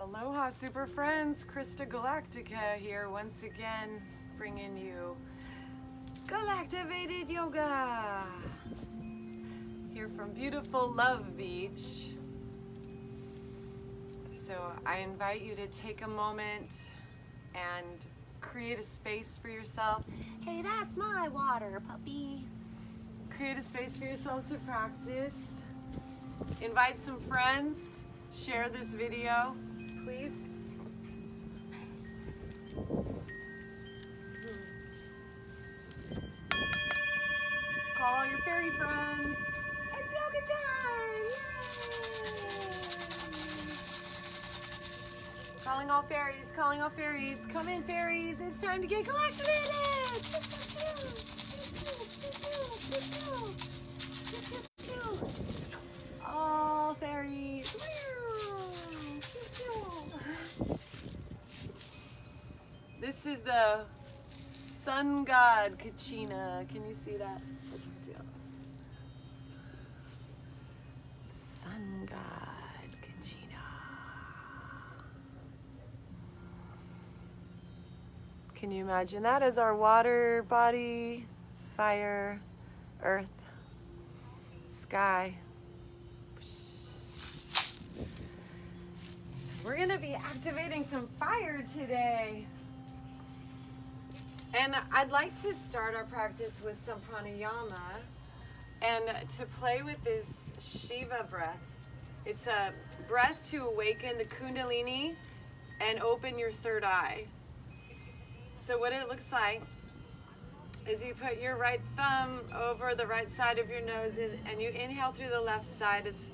Aloha super friends, Krista Galactica here once again, bringing you Galactivated Yoga here from beautiful Love Beach. So I invite you to take a moment and create a space for yourself. Hey, that's my water, puppy. Create a space for yourself to practice. Invite some friends. Share this video, please. Call all your fairy friends. It's yoga time! Yay! Calling all fairies, calling all fairies. Come in, fairies. It's time to get galactivated. All fairies. This is the sun god Kachina. Can you see that? The sun god Kachina. Can you imagine that as our water body, fire, earth, sky? We're going to be activating some fire today. And I'd like to start our practice with some pranayama and to play with this Shiva breath. It's a breath to awaken the Kundalini and open your third eye. So what it looks like is you put your right thumb over the right side of your nose and you inhale through the left side. It's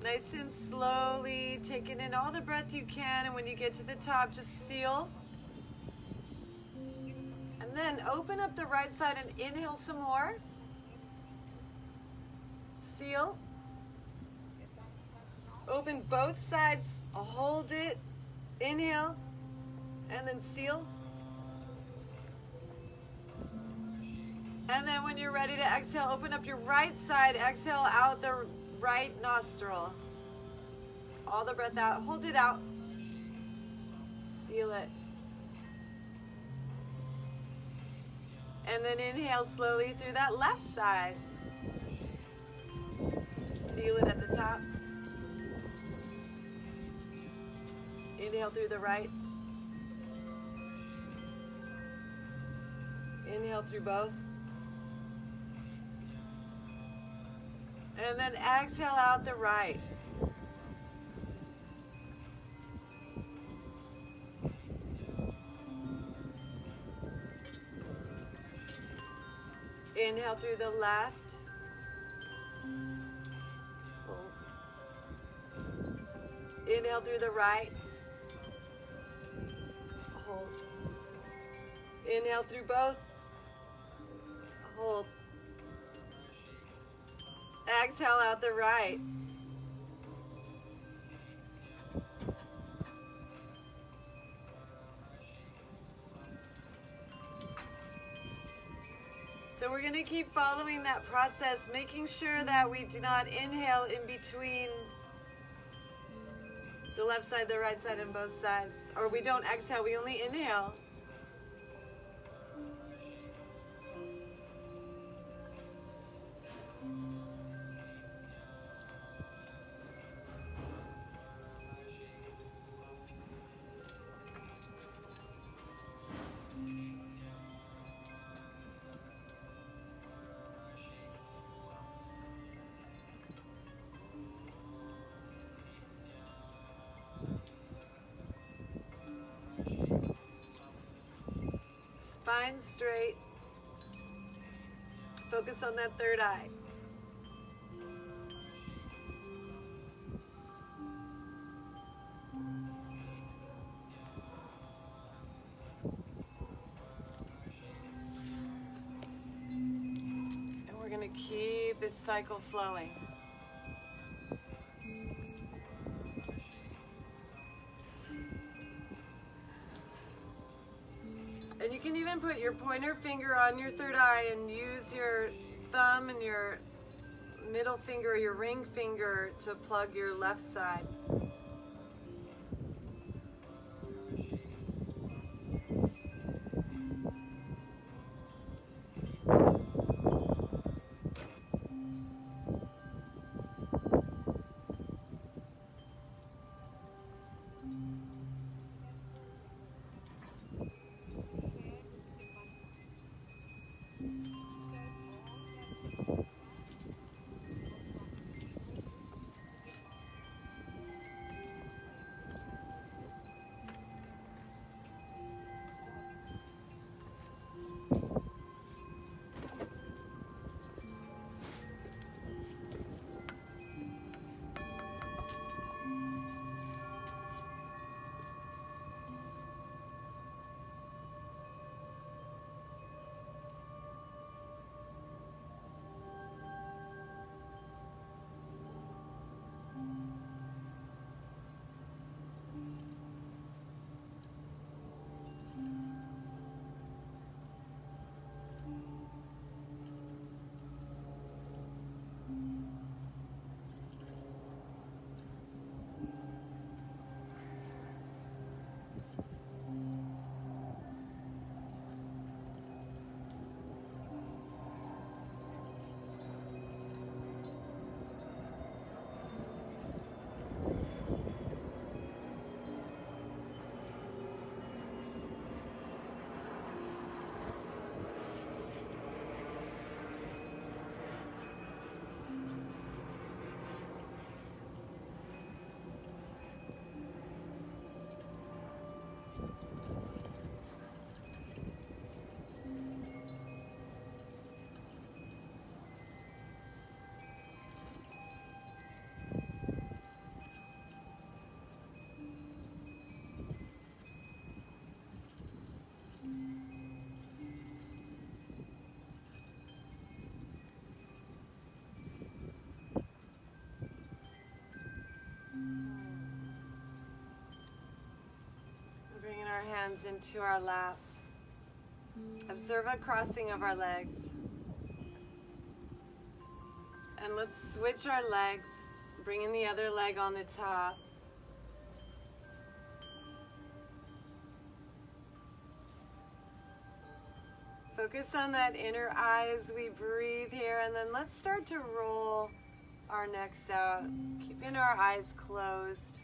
nice and slowly, taking in all the breath you can, and when you get to the top, just seal. And then open up the right side and inhale some more. Seal. Open both sides, hold it, inhale, and then seal. And then when you're ready to exhale, open up your right side, exhale out the right nostril. All the breath out, hold it out, seal it. And then inhale slowly through that left side. Seal it at the top. Inhale through the right. Inhale through both. And then exhale out the right. Inhale through the left. Hold. Inhale through the right. Hold. Inhale through both. Hold. Exhale out the right. So we're going to keep following that process, making sure that we do not inhale in between the left side, the right side, and both sides. Or we don't exhale, we only inhale. Spine straight. Focus on that third eye. And we're going to keep this cycle flowing. And you can even put your pointer finger on your third eye and use your thumb and your middle finger, your ring finger, to plug your left side. hands into our laps. Observe a crossing of our legs. And let's switch our legs, bringing the other leg on the top. Focus on that inner eye as we breathe here, and then let's start to roll our necks out, keeping our eyes closed.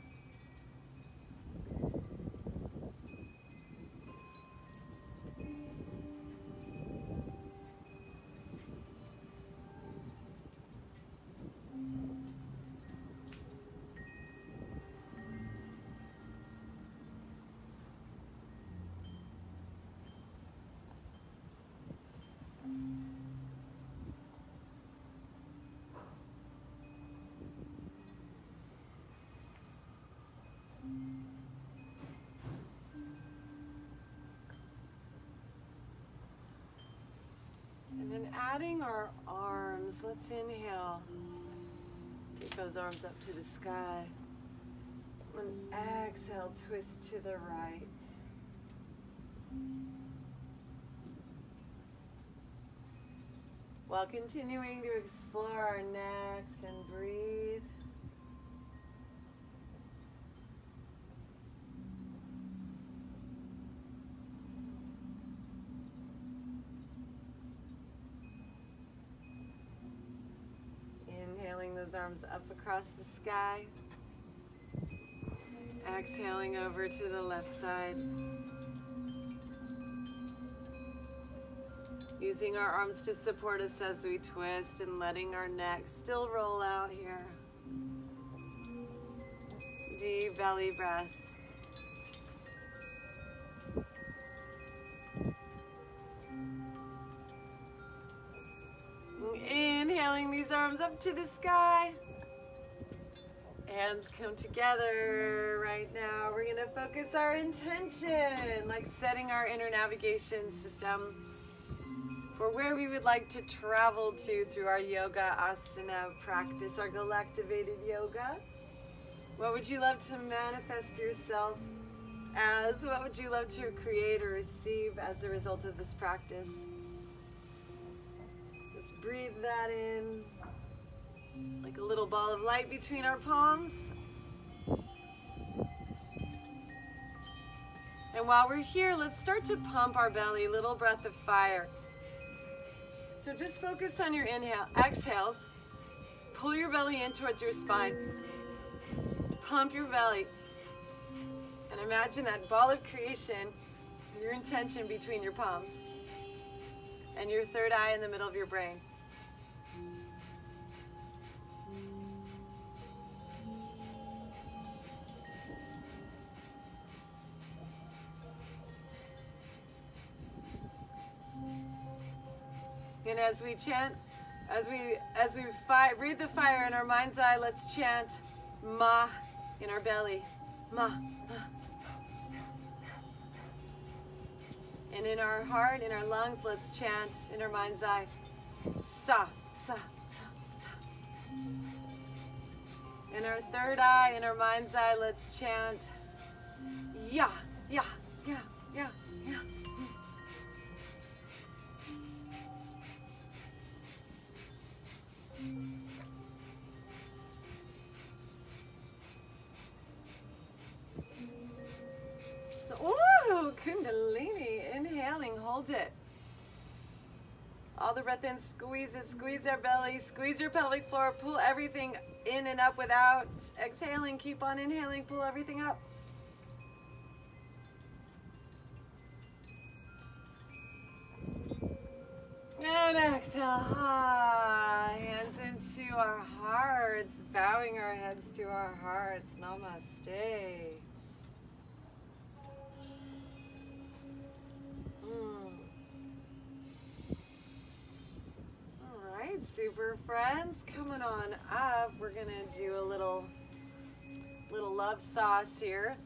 And then adding our arms, let's inhale. Take those arms up to the sky. And exhale, twist to the right. While continuing to explore our necks and breathe. Inhaling those arms up across the sky. Exhaling over to the left side. Using our arms to support us as we twist and letting our neck still roll out here. Deep belly breaths. Inhaling these arms up to the sky. Hands come together right now. We're going to focus our intention, like setting our inner navigation system for where we would like to travel to through our yoga asana practice, our galactivated yoga. What would you love to manifest yourself as? What would you love to create or receive as a result of this practice? Let's breathe that in like a little ball of light between our palms. And while we're here, let's start to pump our belly, little breath of fire. So just focus on your exhales. Pull your belly in towards your spine. Pump your belly. And imagine that ball of creation, your intention between your palms. And your third eye in the middle of your brain. And as we chant, as we breathe the fire in our mind's eye, let's chant Ma in our belly. Ma. And in our heart, in our lungs, let's chant in our mind's eye, Sa, Sa, Sa, Sa. In our third eye, in our mind's eye, let's chant Ya, Ya, Ya, Ya, Ya. Ooh, Kundalini. Inhaling, hold it. All the breath in, squeeze it, squeeze our belly, squeeze your pelvic floor, pull everything in and up without exhaling. Keep on inhaling, pull everything up. And exhale, hands into our hearts, bowing our heads to our hearts. Namaste. All right, super friends, coming on up. We're gonna do a little love sauce here.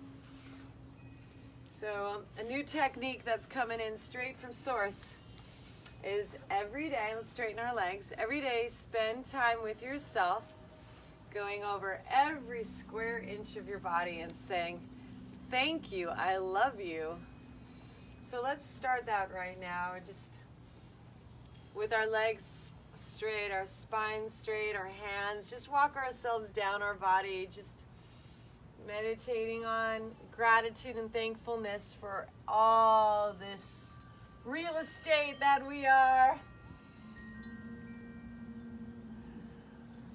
So a new technique that's coming in straight from source is every day, let's straighten our legs, every day spend time with yourself, going over every square inch of your body and saying, thank you, I love you, So let's start that right now. Just with our legs straight, our spine straight, our hands. Just walk ourselves down our body. Just meditating on gratitude and thankfulness for all this real estate that we are.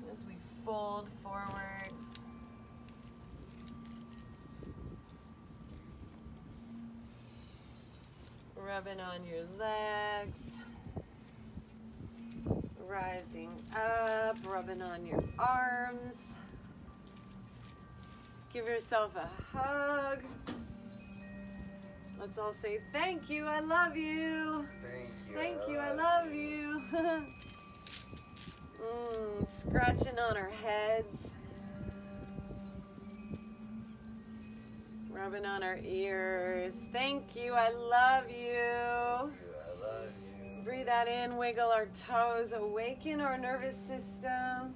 As we fold forward. Rubbing on your legs. Rising up, rubbing on your arms. Give yourself a hug. Let's all say, thank you, I love you. Thank you, I love you. Scratching on our heads. Rubbing on our ears. Thank you, I love you. Breathe that in, wiggle our toes, awaken our nervous system.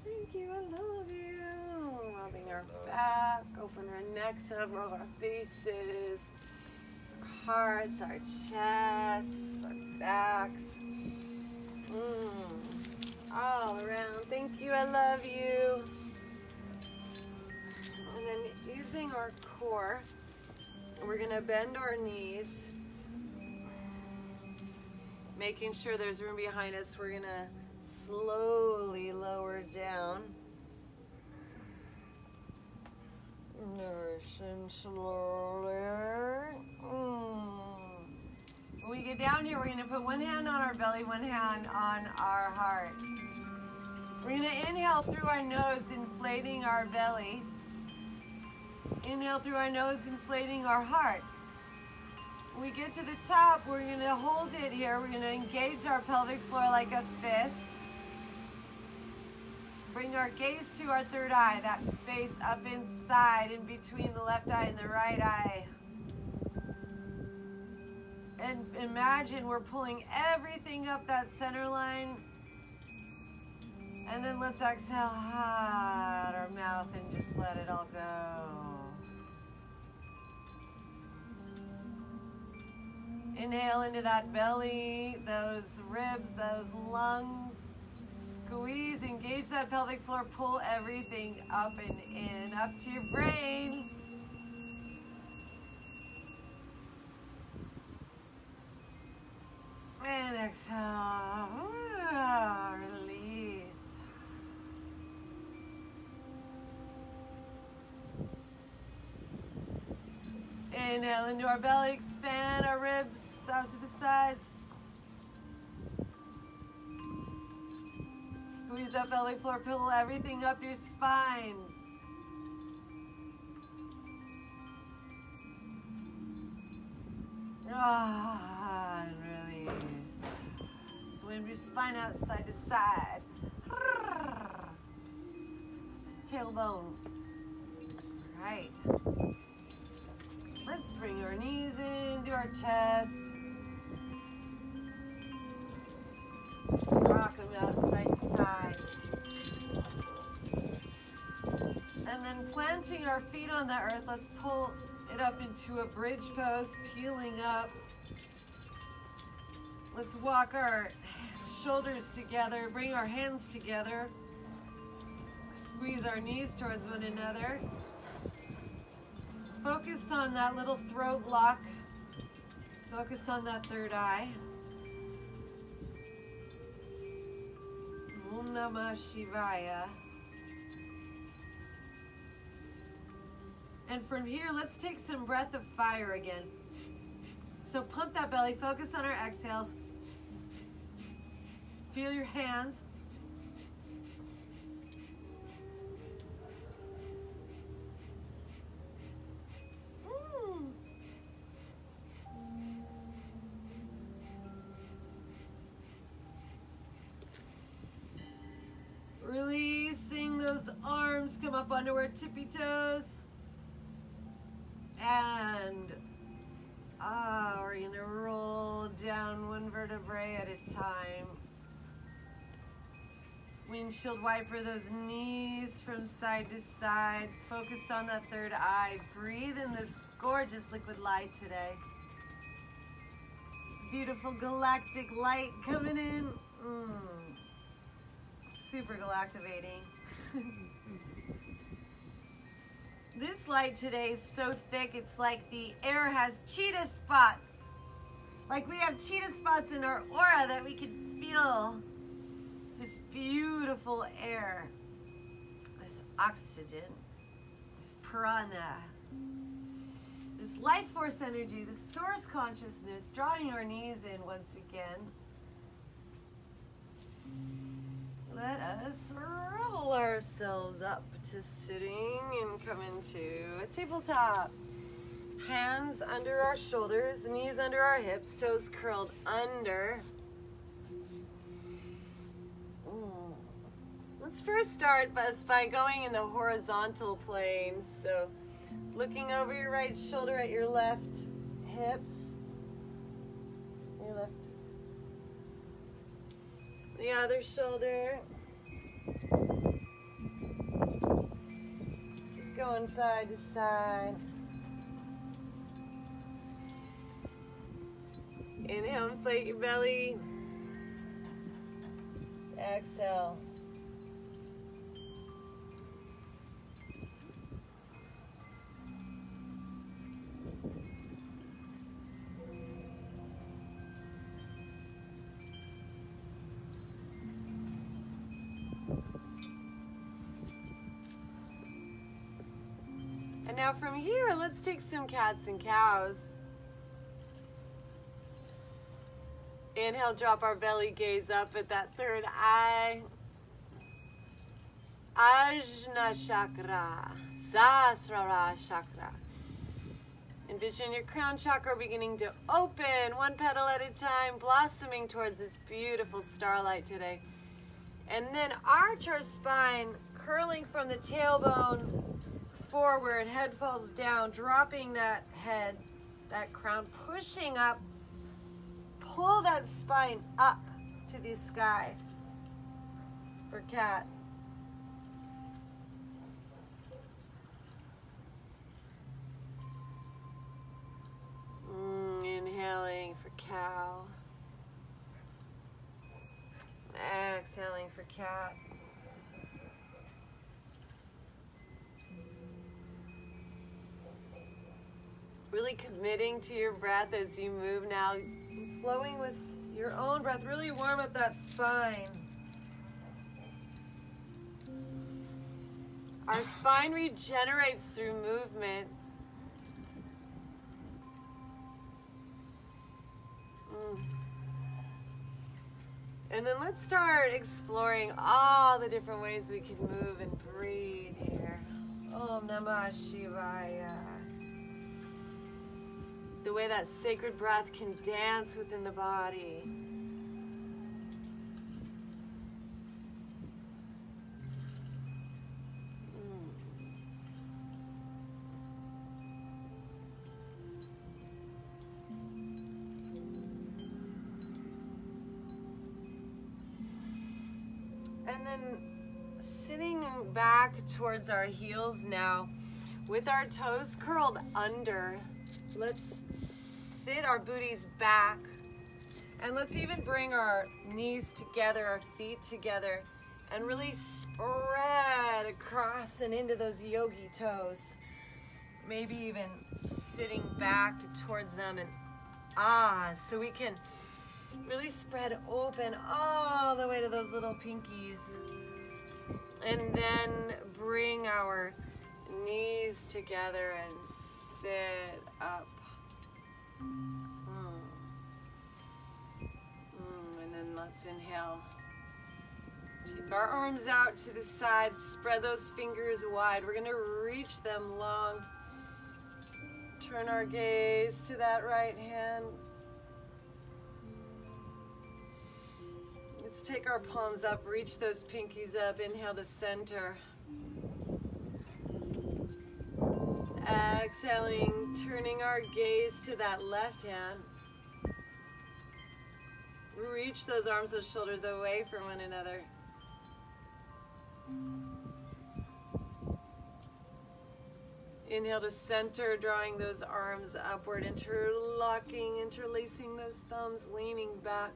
Thank you, I love you. Rubbing our back, open our necks up, rub our faces, our hearts, our chests, our backs. All around. Thank you, I love you. And then using our core, we're going to bend our knees. Making sure there's room behind us, we're gonna slowly lower down. Nice and slowly. When we get down here, we're gonna put one hand on our belly, one hand on our heart. We're gonna inhale through our nose, inflating our belly. Inhale through our nose, inflating our heart. When we get to the top, we're going to hold it here. We're going to engage our pelvic floor like a fist. Bring our gaze to our third eye, that space up inside in between the left eye and the right eye. And imagine we're pulling everything up that center line. And then let's exhale out our mouth and just let it all go. Inhale into that belly, those ribs, those lungs. Squeeze, engage that pelvic floor, pull everything up and in, up to your brain. And exhale, release. Inhale into our belly, expand our ribs out to the sides. Squeeze that belly floor, pull everything up your spine. And release. Swim your spine out side to side. Tailbone. Right. Let's bring our knees into our chest. Rock them out side to side. And then planting our feet on the earth, let's pull it up into a bridge pose, peeling up. Let's walk our shoulders together, bring our hands together. Squeeze our knees towards one another. Focus on that little throat lock. Focus on that third eye. Om Namah Shivaya. And from here, let's take some breath of fire again. So pump that belly, focus on our exhales. Feel your hands. Releasing those arms, come up onto our tippy toes. And we're going to roll down one vertebrae at a time. Windshield wiper those knees from side to side. Focused on that third eye. Breathe in this gorgeous liquid light today. This beautiful galactic light coming in. Super galactivating. This light today is so thick, it's like the air has cheetah spots. Like we have cheetah spots in our aura that we can feel this beautiful air, this oxygen, this prana, this life force energy, this source consciousness, drawing our knees in once again. Let us roll ourselves up to sitting and come into a tabletop. Hands under our shoulders, knees under our hips, toes curled under. Let's first start by going in the horizontal plane. So looking over your right shoulder at your left hips. Your left. The other shoulder. Just going side to side. Inhale, inflate your belly. Exhale. And now from here, let's take some cats and cows. Inhale, drop our belly gaze up at that third eye. Ajna chakra, Sahasrara chakra. Envision your crown chakra beginning to open one petal at a time, blossoming towards this beautiful starlight today. And then arch our spine, curling from the tailbone forward, head falls down, dropping that head, that crown, pushing up. Pull that spine up to the sky for cat. Inhaling for cow. Exhaling for cat. Really committing to your breath as you move now. Flowing with your own breath, really warm up that spine. Our spine regenerates through movement. And then let's start exploring all the different ways we can move and breathe here. Om Namah Shivaya. The way that sacred breath can dance within the body. And then sitting back towards our heels now, with our toes curled under. Let's sit our booties back, and let's even bring our knees together, our feet together, and really spread across and into those yogi toes. Maybe even sitting back towards them, and so we can really spread open all the way to those little pinkies. And then bring our knees together and sit up. And then let's inhale. Take our arms out to the side. Spread those fingers wide. We're going to reach them long. Turn our gaze to that right hand. Let's take our palms up. Reach those pinkies up. Inhale to center. Exhaling, turning our gaze to that left hand. Reach those arms, those shoulders away from one another. Inhale to center, drawing those arms upward, interlocking, interlacing those thumbs, leaning back.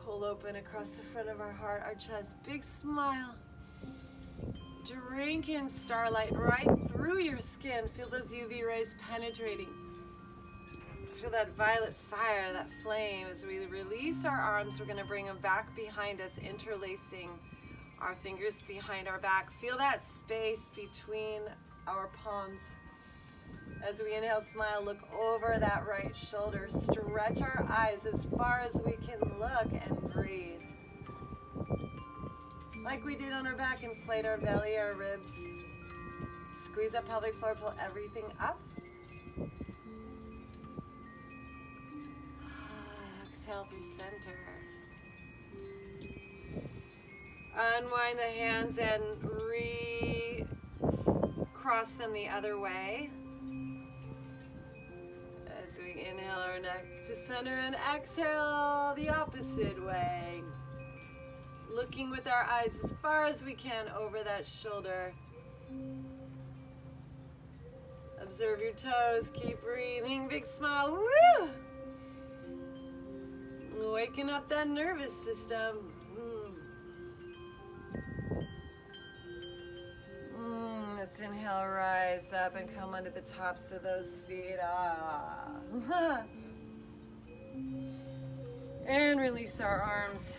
Pull open across the front of our heart, our chest. Big smile. Drink in starlight right through your skin. Feel those UV rays penetrating. Feel that violet fire, that flame. As we release our arms, we're going to bring them back behind us, interlacing our fingers behind our back. Feel that space between our palms. As we inhale, smile, look over that right shoulder. Stretch our eyes as far as we can look and breathe. Like we did on our back, inflate our belly, our ribs. Squeeze that pelvic floor, pull everything up. Exhale through center. Unwind the hands and cross them the other way. As we inhale our neck to center and exhale the opposite way. Looking with our eyes as far as we can over that shoulder. Observe your toes, keep breathing, big smile, woo! Waking up that nervous system. Let's inhale, rise up and come onto the tops of those feet. And release our arms.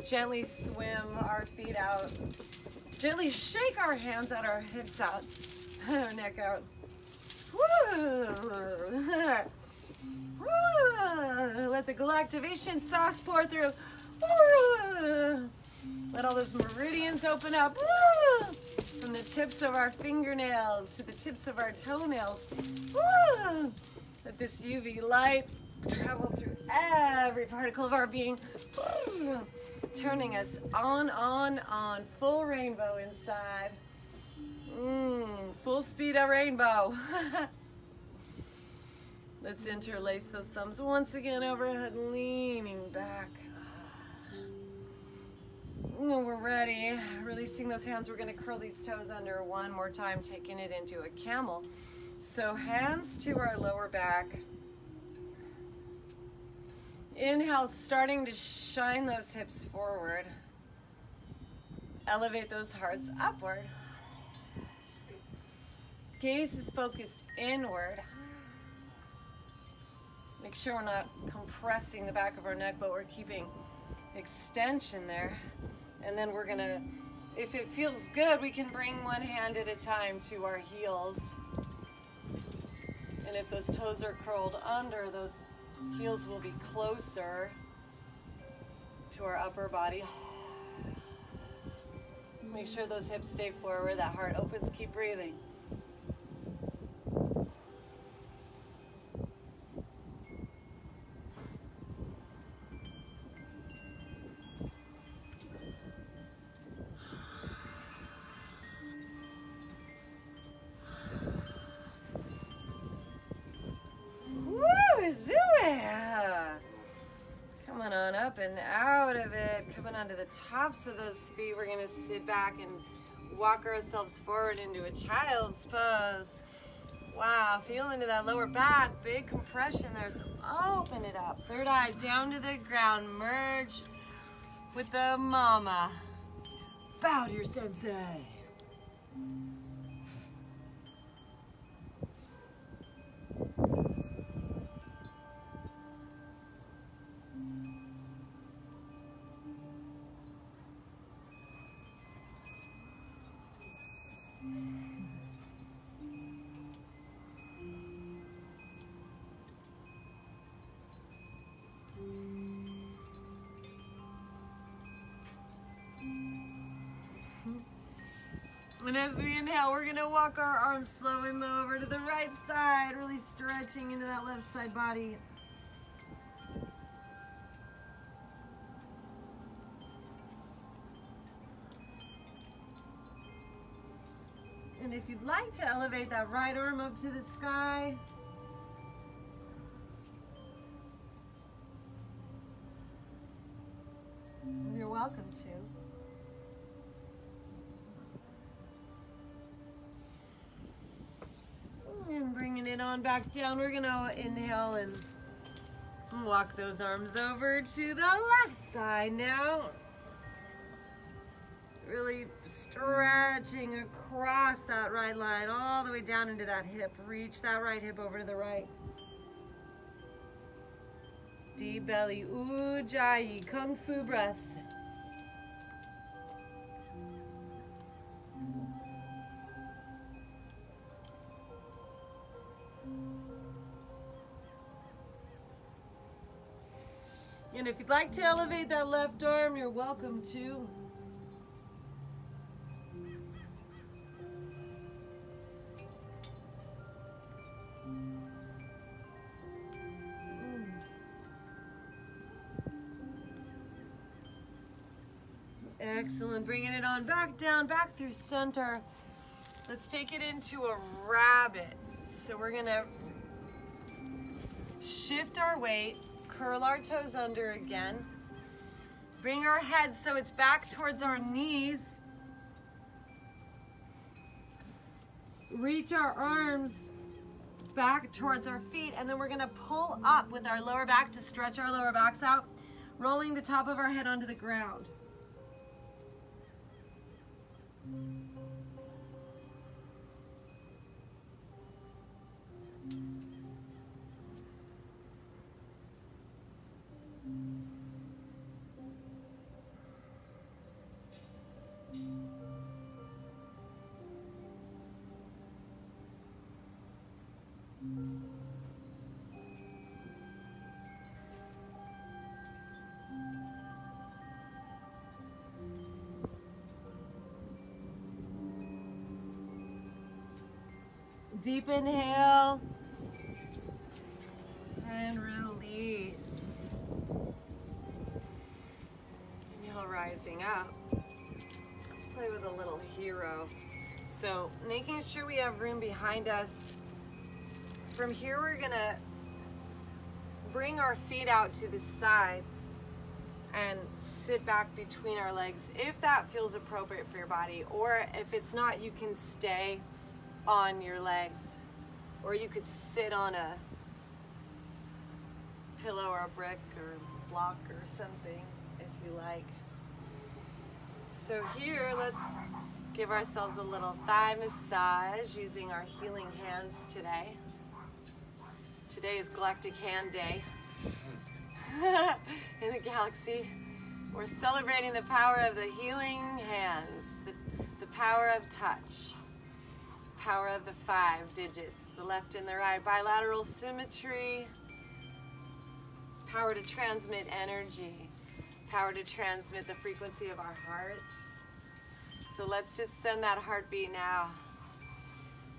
Gently swim our feet out. Gently shake our hands out, our hips out, our neck out. Let the Galactivation sauce pour through. Let all those meridians open up. From the tips of our fingernails to the tips of our toenails. Let this UV light travel through every particle of our being. Turning us on. Full rainbow inside. Full speed of rainbow. Let's interlace those thumbs once again overhead, leaning back. We're ready. Releasing those hands. We're going to curl these toes under one more time, taking it into a camel. So hands to our lower back. Inhale, starting to shine those hips forward. Elevate those hearts upward. Gaze is focused inward. Make sure we're not compressing the back of our neck, but we're keeping extension there. And then we're gonna, if it feels good, we can bring one hand at a time to our heels. And if those toes are curled under, those heels will be closer to our upper body. Make sure those hips stay forward, that heart opens, keep breathing. Coming on up and out of it, coming onto the tops of those feet. We're gonna sit back and walk ourselves forward into a child's pose. Wow, feel into that lower back, big compression there, so open it up. Third eye down to the ground, merge with the mama. Bow to your sensei. And as we inhale, we're going to walk our arms slowly over to the right side, really stretching into that left side body. And if you'd like to elevate that right arm up to the sky, you're welcome to. on back down. We're gonna inhale and walk those arms over to the left side now. Really stretching across that right line all the way down into that hip. Reach that right hip over to the right. Deep belly, Ujjayi, Kung Fu breaths. And if you'd like to elevate that left arm, you're welcome to. Excellent. Bringing it on back down, back through center. Let's take it into a rabbit. So we're going to shift our weight, curl our toes under again. Bring our head so it's back towards our knees. Reach our arms back towards our feet, and then we're going to pull up with our lower back to stretch our lower backs out, rolling the top of our head onto the ground. Deep inhale and release. Inhale, rising up. Let's play with a little hero. So making sure we have room behind us. From here, we're gonna bring our feet out to the sides and sit back between our legs if that feels appropriate for your body, or if it's not, you can stay on your legs, or you could sit on a pillow or a brick or block or something if you like. So here, let's give ourselves a little thigh massage using our healing hands today. Today is Galactic Hand Day in the galaxy. We're celebrating the power of the healing hands, the power of touch, power of the 5 digits, the left and the right, bilateral symmetry, power to transmit energy, power to transmit the frequency of our hearts. So let's just send that heartbeat now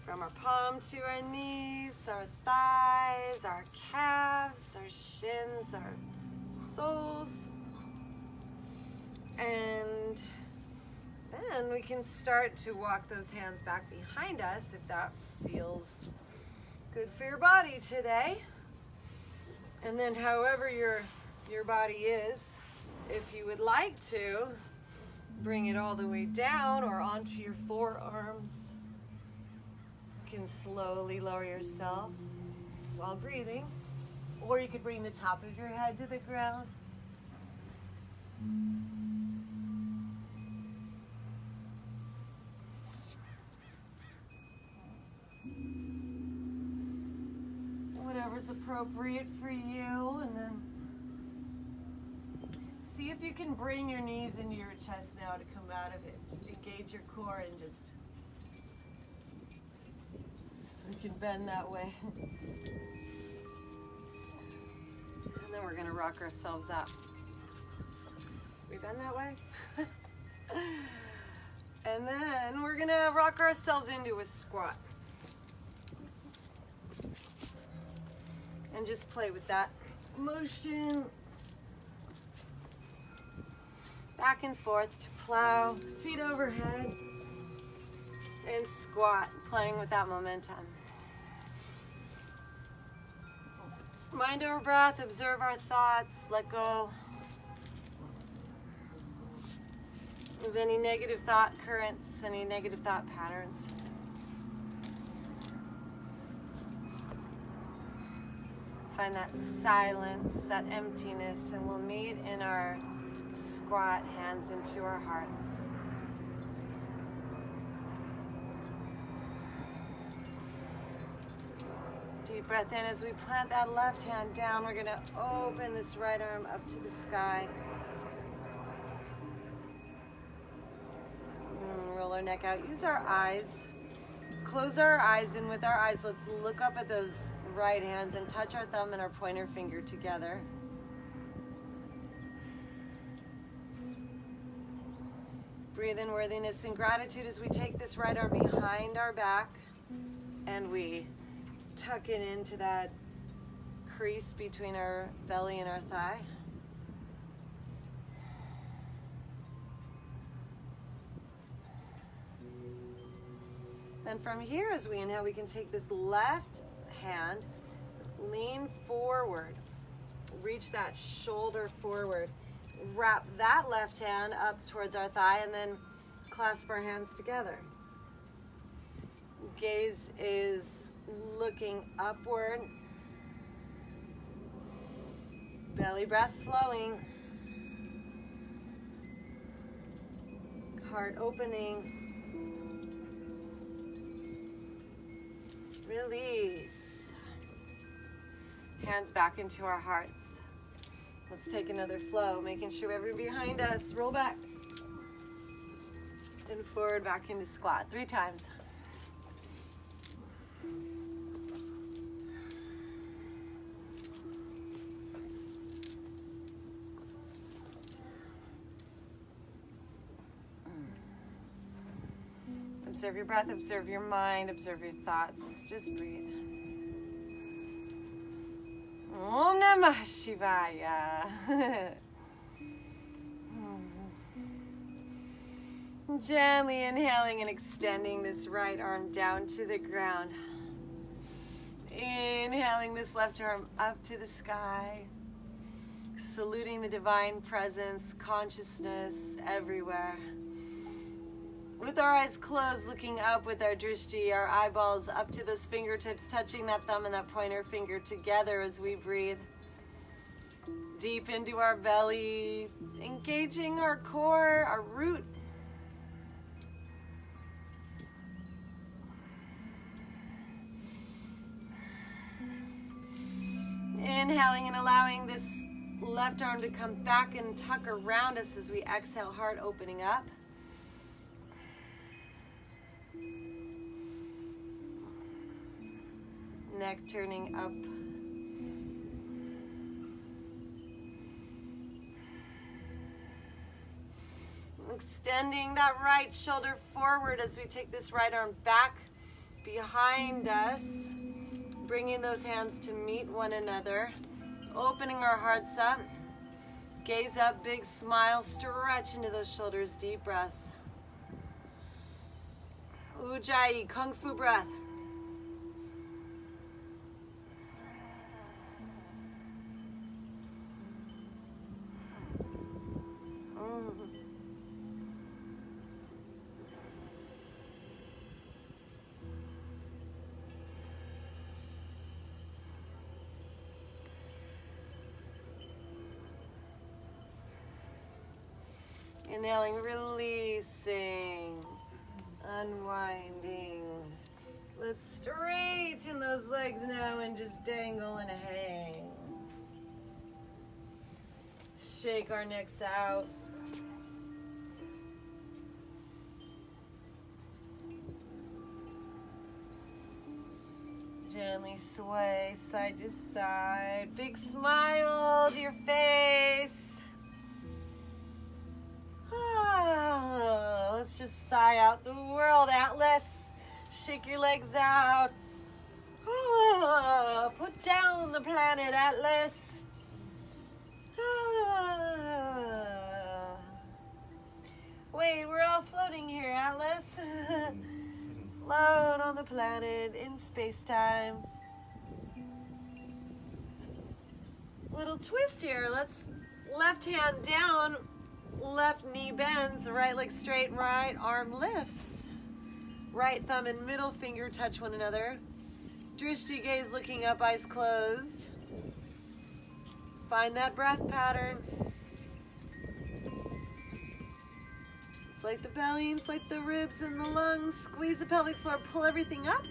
from our palm to our knees, our thighs, our calves, our shins, our soles. And then we can start to walk those hands back behind us if that feels good for your body today. And then however your body is, if you would like to, bring it all the way down or onto your forearms. You can slowly lower yourself while breathing, or you could bring the top of your head to the ground. Whatever's appropriate for you, and then see if you can bring your knees into your chest now to come out of it. Just engage your core and just, you can bend that way. And then we're gonna rock ourselves up. We bend that way? And then we're gonna rock ourselves into a squat. And just play with that motion. Back and forth to plow, feet overhead, and squat, playing with that momentum. Mind our breath, observe our thoughts, let go of any negative thought currents, any negative thought patterns. find that silence, that emptiness, and we'll meet in our squat, hands into our hearts. Deep breath in. As we plant that left hand down, we're going to open this right arm up to the sky. Roll our neck out. Use our eyes. Close our eyes, and with our eyes, let's look up at those right hands and touch our thumb and our pointer finger together. Breathe in worthiness and gratitude as we take this right arm behind our back and we tuck it into that crease between our belly and our thigh. Then from here, as we inhale, we can take this left hand, lean forward, reach that shoulder forward, wrap that left hand up towards our thigh, and then clasp our hands together. Gaze is looking upward, belly breath flowing, heart opening. Release. Hands back into our hearts. Let's take another flow, making sure everyone behind us. Roll back. And forward, back into squat. 3 times. Observe your breath, observe your mind, observe your thoughts. Just breathe. Om Namah Shivaya. Gently inhaling and extending this right arm down to the ground. Inhaling this left arm up to the sky. Saluting the divine presence, consciousness everywhere. With our eyes closed, looking up with our drishti, our eyeballs up to those fingertips, touching that thumb and that pointer finger together as we breathe. Deep into our belly, engaging our core, our root. Inhaling and allowing this left arm to come back and tuck around us as we exhale, heart opening up. Neck turning up. Extending that right shoulder forward as we take this right arm back behind us. Bringing those hands to meet one another. Opening our hearts up. Gaze up, big smile, stretch into those shoulders, deep breaths. Ujjayi, Kung Fu breath. Inhaling, releasing, unwinding. Let's straighten those legs now and just dangle and hang. Shake our necks out. Gently sway side to side. Big smile to your face. Let's just sigh out the world, Atlas. Shake your legs out. Put down the planet, Atlas. Wait, we're all floating here, Atlas. Float on the planet in space-time. Little twist here. Let's left hand down. Left knee bends, right leg straight, right arm lifts. Right thumb and middle finger touch one another. Drishti gaze looking up, eyes closed. Find that breath pattern. Inflate the belly, inflate the ribs and the lungs. Squeeze the pelvic floor, pull everything up.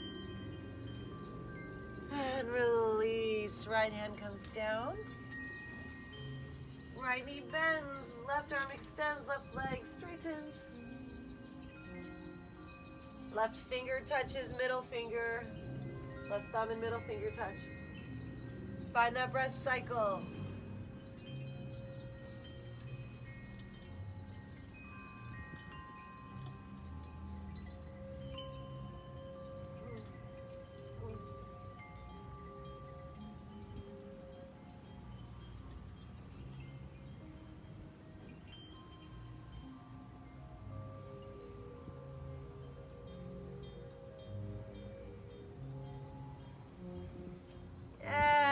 And release. Right hand comes down. Right knee bends, left arm extends, left leg straightens. Left finger touches middle finger. Left thumb and middle finger touch. Find that breath cycle.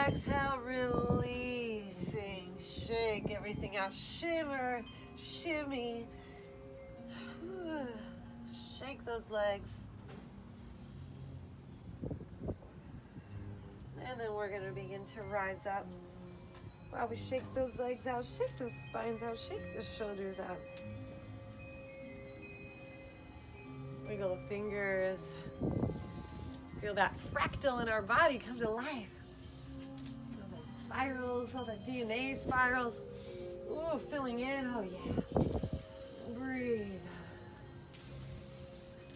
Exhale, releasing. Shake everything out. Shimmer, shimmy. Shake those legs. And then we're going to begin to rise up. While we shake those legs out, shake those spines out, shake the shoulders out. Wiggle the fingers. Feel that fractal in our body come to life. Spirals, all the DNA spirals. Ooh, filling in. Oh, yeah. Breathe.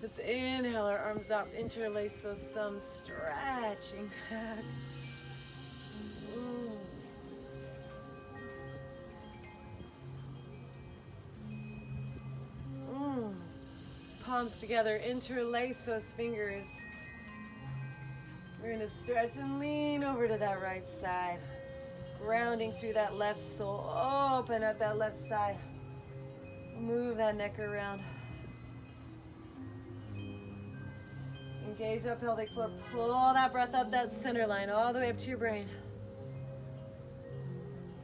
Let's inhale our arms up. Interlace those thumbs, stretching back. Ooh. Palms together. Interlace those fingers. We're going to stretch and lean over to that right side. Grounding through that left sole. Open up that left side. Move that neck around. Engage that pelvic floor. Pull that breath up that center line all the way up to your brain.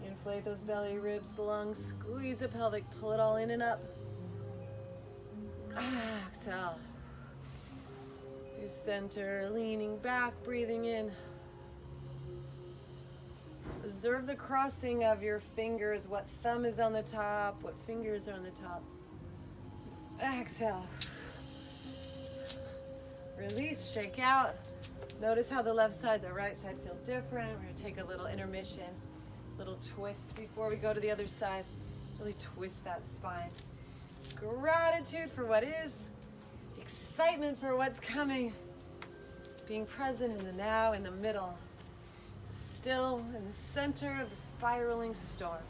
Inflate those belly, ribs, the lungs. Squeeze the pelvic. Pull it all in and up. Exhale. Through center, leaning back, breathing in. Observe the crossing of your fingers, what thumb is on the top, what fingers are on the top. Exhale. Release, shake out. Notice how the left side, the right side feel different. We're going to take a little intermission, little twist before we go to the other side. Really twist that spine. Gratitude for what is, excitement for what's coming. Being present in the now, in the middle. Still in the center of the spiraling storm.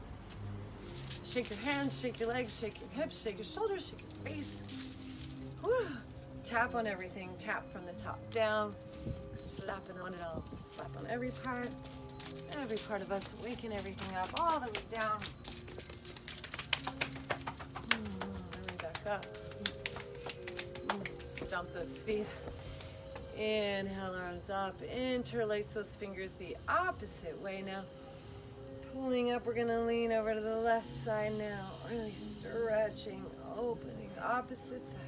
Shake your hands, shake your legs, shake your hips, shake your shoulders, shake your face. Whew. Tap on everything, tap from the top down. Slapping on it all, slap on every part of us, waking everything up, all the way down. And back up. Stomp those feet. Inhale, arms up. Interlace those fingers the opposite way now. Pulling up, we're going to lean over to the left side now. Really stretching, opening, opposite side.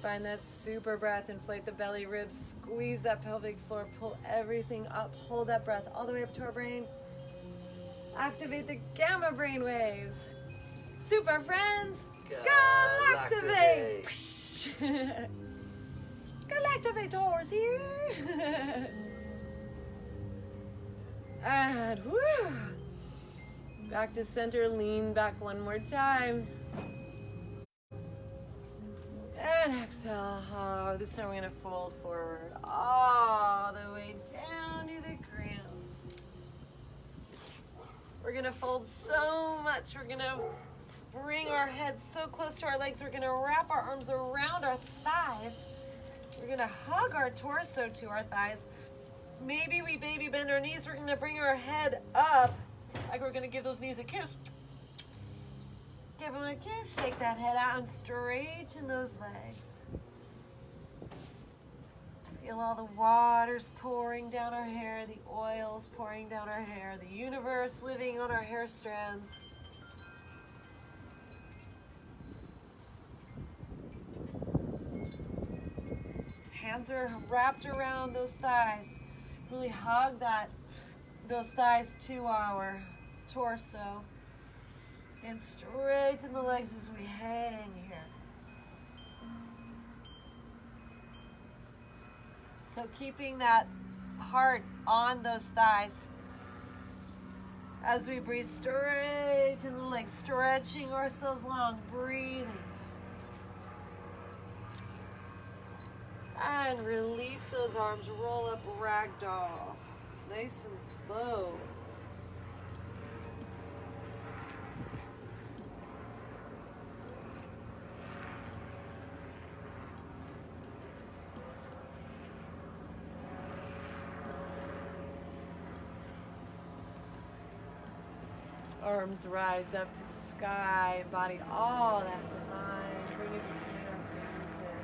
Find that super breath. Inflate the belly, ribs. Squeeze that pelvic floor. Pull everything up. Hold that breath all the way up to our brain. Activate the gamma brain waves. Super friends. Galactivate! Galactivators here! And whoo! Back to center, lean back one more time. And exhale. Oh, this time we're going to fold forward all the way down to the ground. We're going to fold so much. We're going to bring our heads so close to our legs. We're going to wrap our arms around our thighs. We're going to hug our torso to our thighs. Maybe we baby bend our knees. We're going to bring our head up. Like we're going to give those knees a kiss. Give them a kiss. Shake that head out and straighten those legs. Feel all the waters pouring down our hair, the oils pouring down our hair, the universe living on our hair strands. Hands are wrapped around those thighs. Really hug those thighs to our torso. And straighten the legs as we hang here. So keeping that heart on those thighs as we breathe, straighten the legs, stretching ourselves long, breathing. And release those arms, roll up ragdoll. Nice and slow. Arms rise up to the sky, body all that divine. Bring it between our fingertips.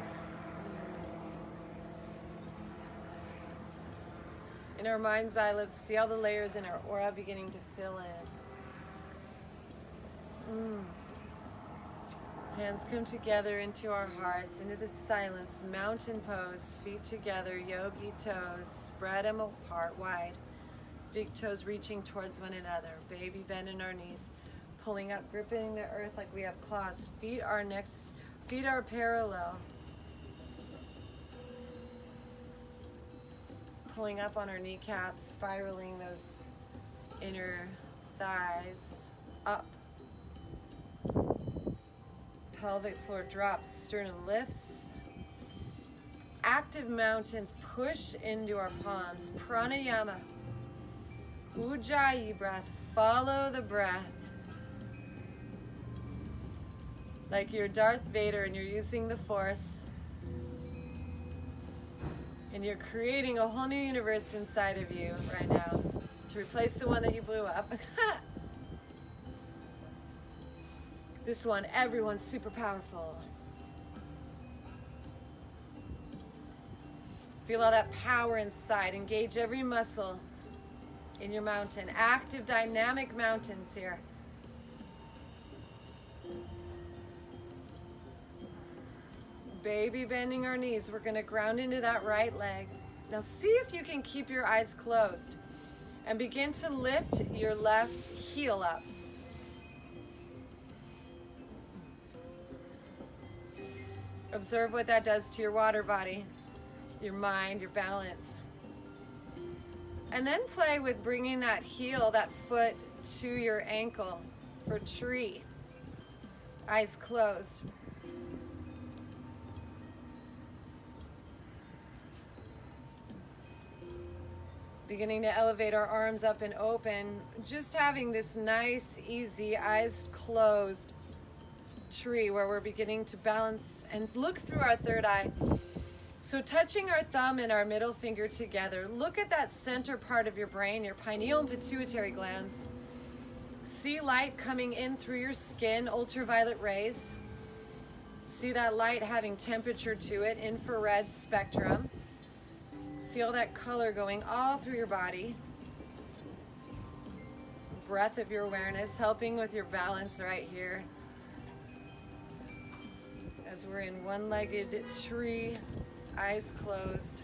In our mind's eye, let's see all the layers in our aura beginning to fill in. Hands come together into our hearts, into the silence, mountain pose, feet together, yogi toes, spread them apart wide. Big toes reaching towards one another. Baby bend in our knees, pulling up, gripping the earth like we have claws. Feet are parallel. Pulling up on our kneecaps, spiraling those inner thighs up. Pelvic floor drops, sternum lifts. Active mountains push into our palms. Pranayama. Ujjayi breath, follow the breath. Like you're Darth Vader and you're using the Force. And you're creating a whole new universe inside of you right now to replace the one that you blew up. This one, everyone's super powerful. Feel all that power inside. Engage every muscle in your mountain. Active, dynamic mountains here. Baby bending our knees. We're going to ground into that right leg. Now see if you can keep your eyes closed and begin to lift your left heel up. Observe what that does to your water body, your mind, your balance. And then play with bringing that heel, that foot to your ankle for tree. Eyes closed. Beginning to elevate our arms up and open. Just having this nice, easy, eyes closed tree where we're beginning to balance and look through our third eye. So touching our thumb and our middle finger together, look at that center part of your brain, your pineal and pituitary glands. See light coming in through your skin, ultraviolet rays. See that light having temperature to it, infrared spectrum. See all that color going all through your body. Breath of your awareness, helping with your balance right here. As we're in one-legged tree, eyes closed,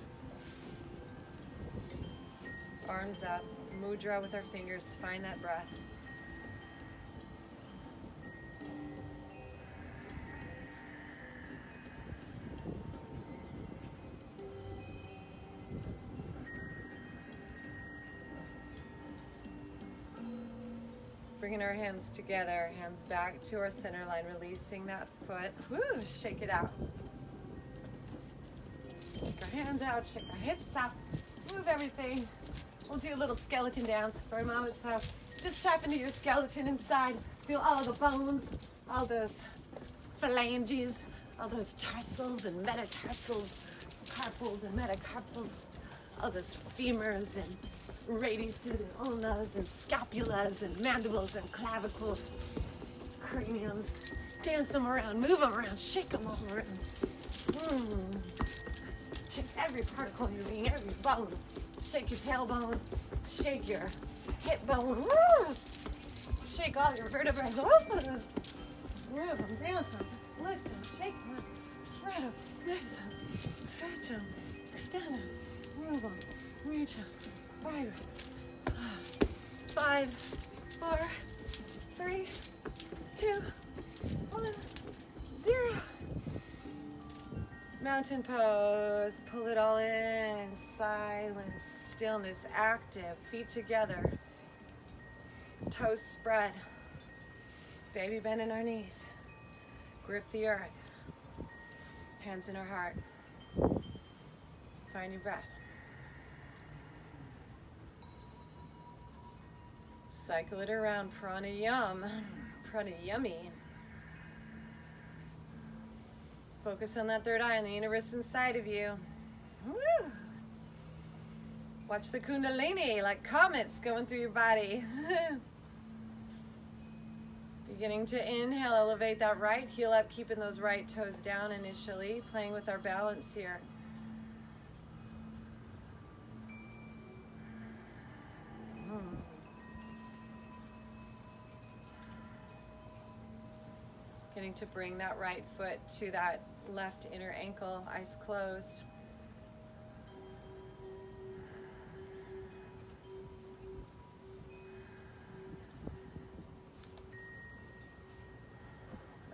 arms up, mudra with our fingers, find that breath. Bringing our hands together, hands back to our center line, releasing that foot. Woo, shake it out. Shake our hands out, shake our hips out, move everything. We'll do a little skeleton dance for a moment. So just tap into your skeleton inside. Feel all the bones, all those phalanges, all those tarsals and metatarsals, carpals and metacarpals, all those femurs and radiuses and ulnas and scapulas and mandibles and clavicles, craniums. Dance them around, move them around, shake them all around. Shake every particle in your being, every bone. Shake your tailbone, shake your hip bone. Woo! Shake all your vertebrae. Move them, dance them, lift them, shake them, spread them, mix them, stretch them. Extend them. Move them. Reach them. Fire. 5, 4, 3, 2, 1, 0. Mountain pose. Pull it all in. Silence, stillness, active. Feet together. Toes spread. Baby bend in our knees. Grip the earth. Hands in our heart. Find your breath. Cycle it around. Pranayam. Pranayami. Focus on that third eye and the universe inside of you. Woo! Watch the kundalini like comets going through your body. Beginning to inhale, elevate that right heel up, keeping those right toes down initially, playing with our balance here. Getting to bring that right foot to that left inner ankle, eyes closed.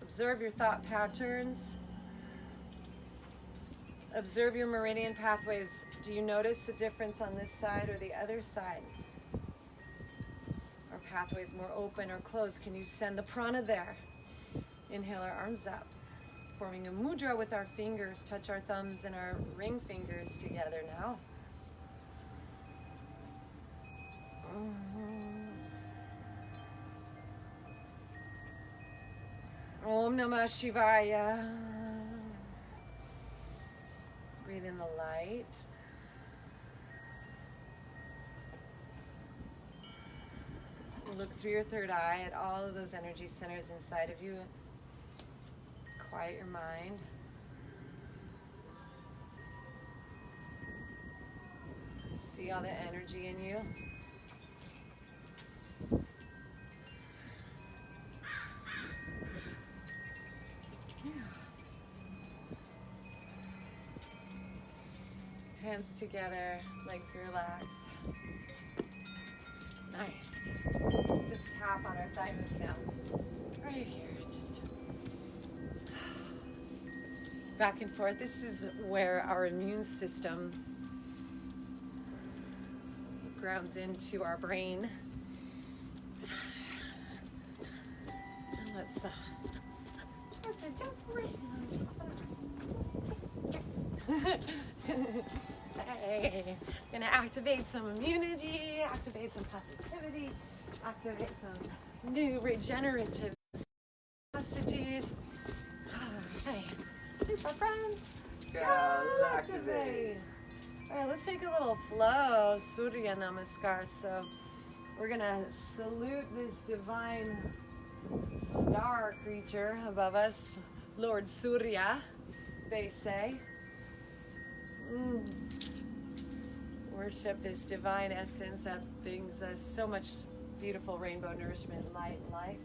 Observe your thought patterns. Observe your meridian pathways. Do you notice a difference on this side or the other side? Are pathways more open or closed? Can you send the prana there? Inhale our arms up, forming a mudra with our fingers. Touch our thumbs and our ring fingers together now. Om Namah Shivaya. Breathe in the light. Look through your third eye at all of those energy centers inside of you. Quiet your mind. See all the energy in you. Hands together, legs relax. Nice. Let's just tap on our thighs now. Right here. Just back and forth. This is where our immune system grounds into our brain. And let's jump around. Hey, gonna activate some immunity, activate some positivity, activate some new regenerative capacities. Hey, super friends, Galactivate. All right, let's take a little flow, Surya Namaskar. So we're gonna salute this divine star creature above us, Lord Surya, they say. Worship this divine essence that brings us so much beautiful rainbow nourishment, light, and life.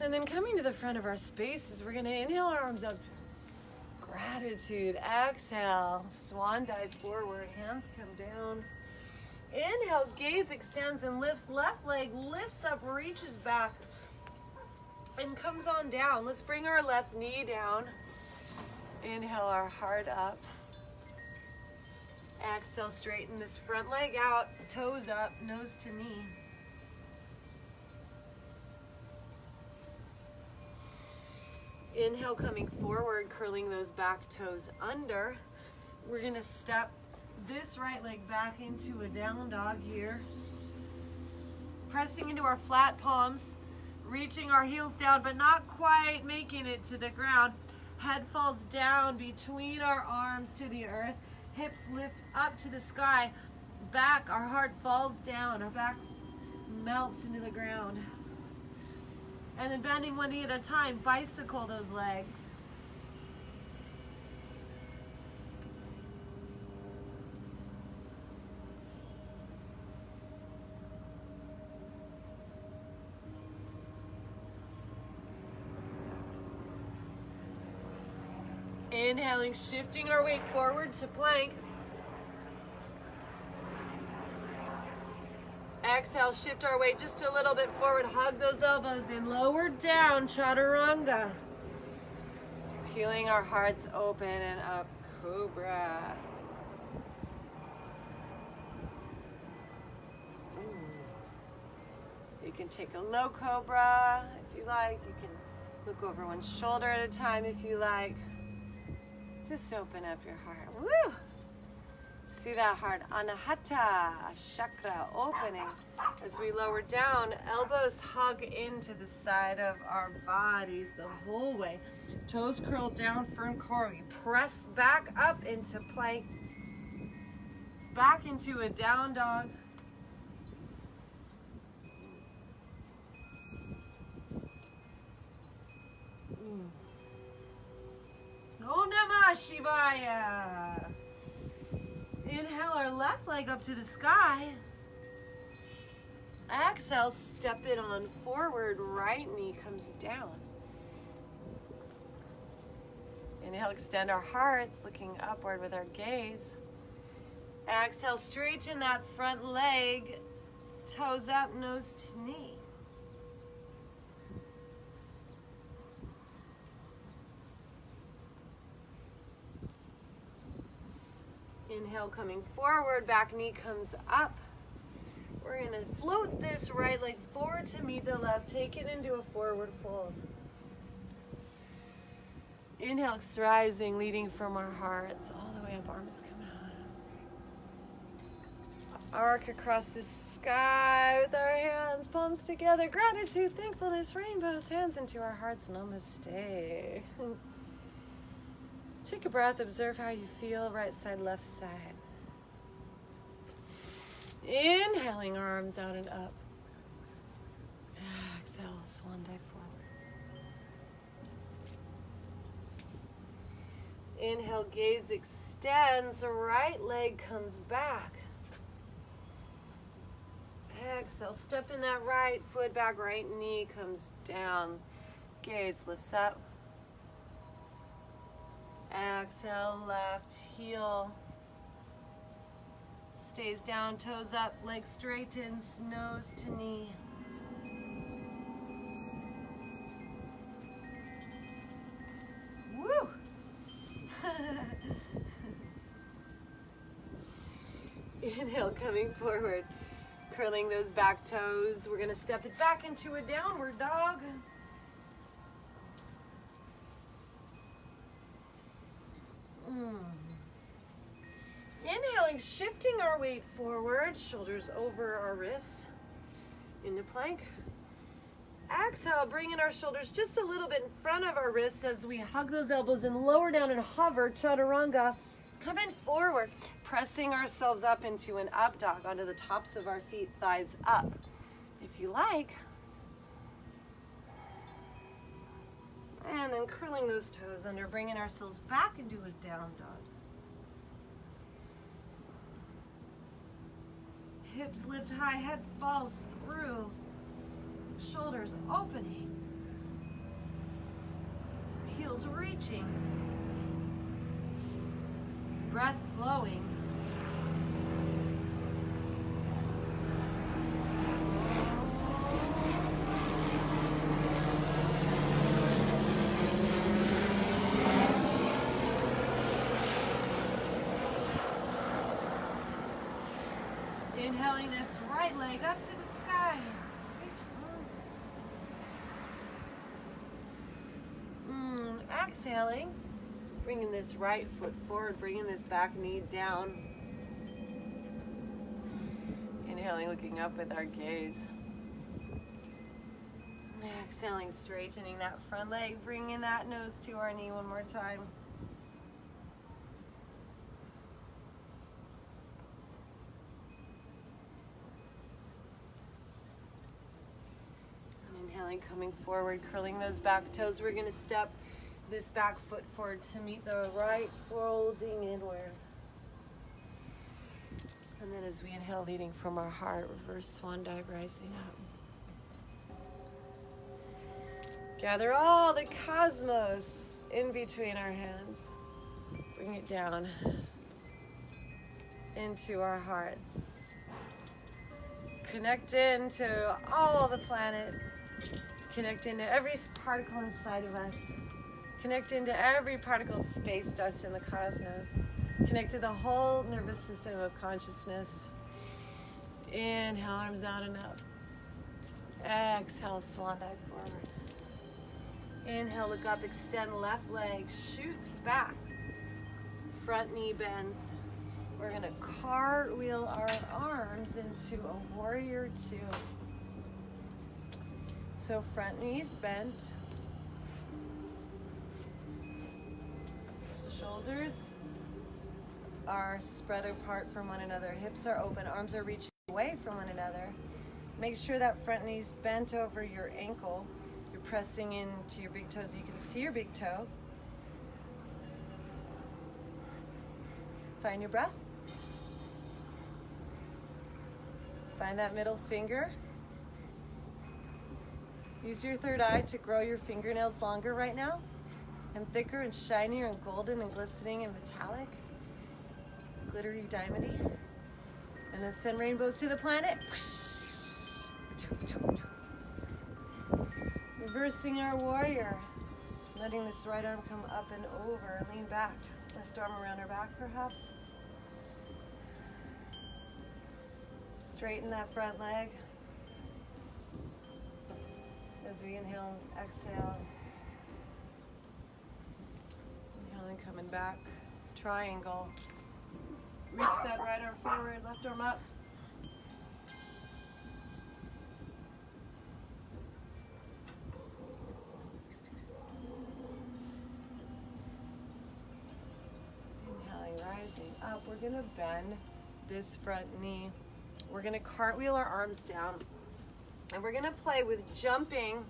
And then coming to the front of our spaces, we're going to inhale our arms up. Gratitude. Exhale. Swan dive forward. Hands come down. Inhale. Gaze extends and lifts. Left leg lifts up, reaches back, and comes on down. Let's bring our left knee down. Inhale our heart up. Exhale, straighten this front leg out, toes up, nose to knee. Inhale, coming forward, curling those back toes under. We're gonna step this right leg back into a down dog here. Pressing into our flat palms, reaching our heels down, but not quite making it to the ground. Head falls down between our arms to the earth. Hips lift up to the sky. Back, our heart falls down. Our back melts into the ground. And then bending one knee at a time, bicycle those legs. Inhaling, shifting our weight forward to plank. Exhale, shift our weight just a little bit forward. Hug those elbows in. Lower down, chaturanga. Peeling our hearts open and up, cobra. You can take a low cobra if you like. You can look over one shoulder at a time if you like. Just open up your heart. Woo! See that heart, anahata chakra opening. As we lower down, elbows hug into the side of our bodies the whole way. Toes curl down, firm core. We press back up into plank. Back into a down dog. Om Namah Shivaya. Inhale our left leg up to the sky. Exhale, step it on forward. Right knee comes down. Inhale, extend our hearts, looking upward with our gaze. Exhale, straighten that front leg. Toes up, nose to knee. Inhale, coming forward, back knee comes up. We're going to float this right leg forward to meet the left. Take it into a forward fold. Inhale, rising, leading from our hearts. All the way up, arms come out. Arc across the sky with our hands, palms together. Gratitude, thankfulness, rainbows, hands into our hearts. Namaste. Take a breath, observe how you feel, right side, left side. Inhaling, arms out and up. Exhale, swan dive forward. Inhale, gaze extends, right leg comes back. Exhale, step in that right foot back, right knee comes down. Gaze lifts up. Exhale, left heel stays down, toes up, leg straightens, nose to knee. Woo! Inhale, coming forward, curling those back toes. We're gonna step it back into a downward dog. Inhaling, shifting our weight forward, shoulders over our wrists, into plank. Exhale, bringing our shoulders just a little bit in front of our wrists as we hug those elbows and lower down and hover, chaturanga. Coming forward, pressing ourselves up into an up dog onto the tops of our feet, thighs up. If you like. And then curling those toes under, bringing ourselves back into a down dog. Hips lift high, head falls through. Shoulders opening. Heels reaching. Breath flowing. Inhaling this right leg up to the sky. Exhaling, bringing this right foot forward, bringing this back knee down. Inhaling, looking up with our gaze. Exhaling, straightening that front leg, bringing that nose to our knee one more time. Inhaling, coming forward, curling those back toes. We're going to step this back foot forward to meet the right, folding inward. And then as we inhale, leading from our heart, reverse swan dive, rising up. Gather all the cosmos in between our hands. Bring it down into our hearts. Connect into all the planet. Connect into every particle inside of us. Connect into every particle of space dust in the cosmos. Connect to the whole nervous system of consciousness. Inhale, arms out and up. Exhale, swan dive forward. Inhale, look up, extend left leg, shoots back. Front knee bends. We're gonna cartwheel our arms into a warrior two. So front knees bent. Shoulders are spread apart from one another. Hips are open, arms are reaching away from one another. Make sure that front knee's bent over your ankle. You're pressing into your big toe so you can see your big toe. Find your breath. Find that middle finger. Use your third eye to grow your fingernails longer right now, and thicker and shinier and golden and glistening and metallic, glittery, diamondy. And then send rainbows to the planet. Reversing our warrior. Letting this right arm come up and over. Lean back. Left arm around our back perhaps. Straighten that front leg. As we inhale and exhale. Inhaling, coming back. Triangle. Reach that right arm forward, left arm up. Inhaling, rising up. We're gonna bend this front knee. We're gonna cartwheel our arms down. And we're gonna play with jumping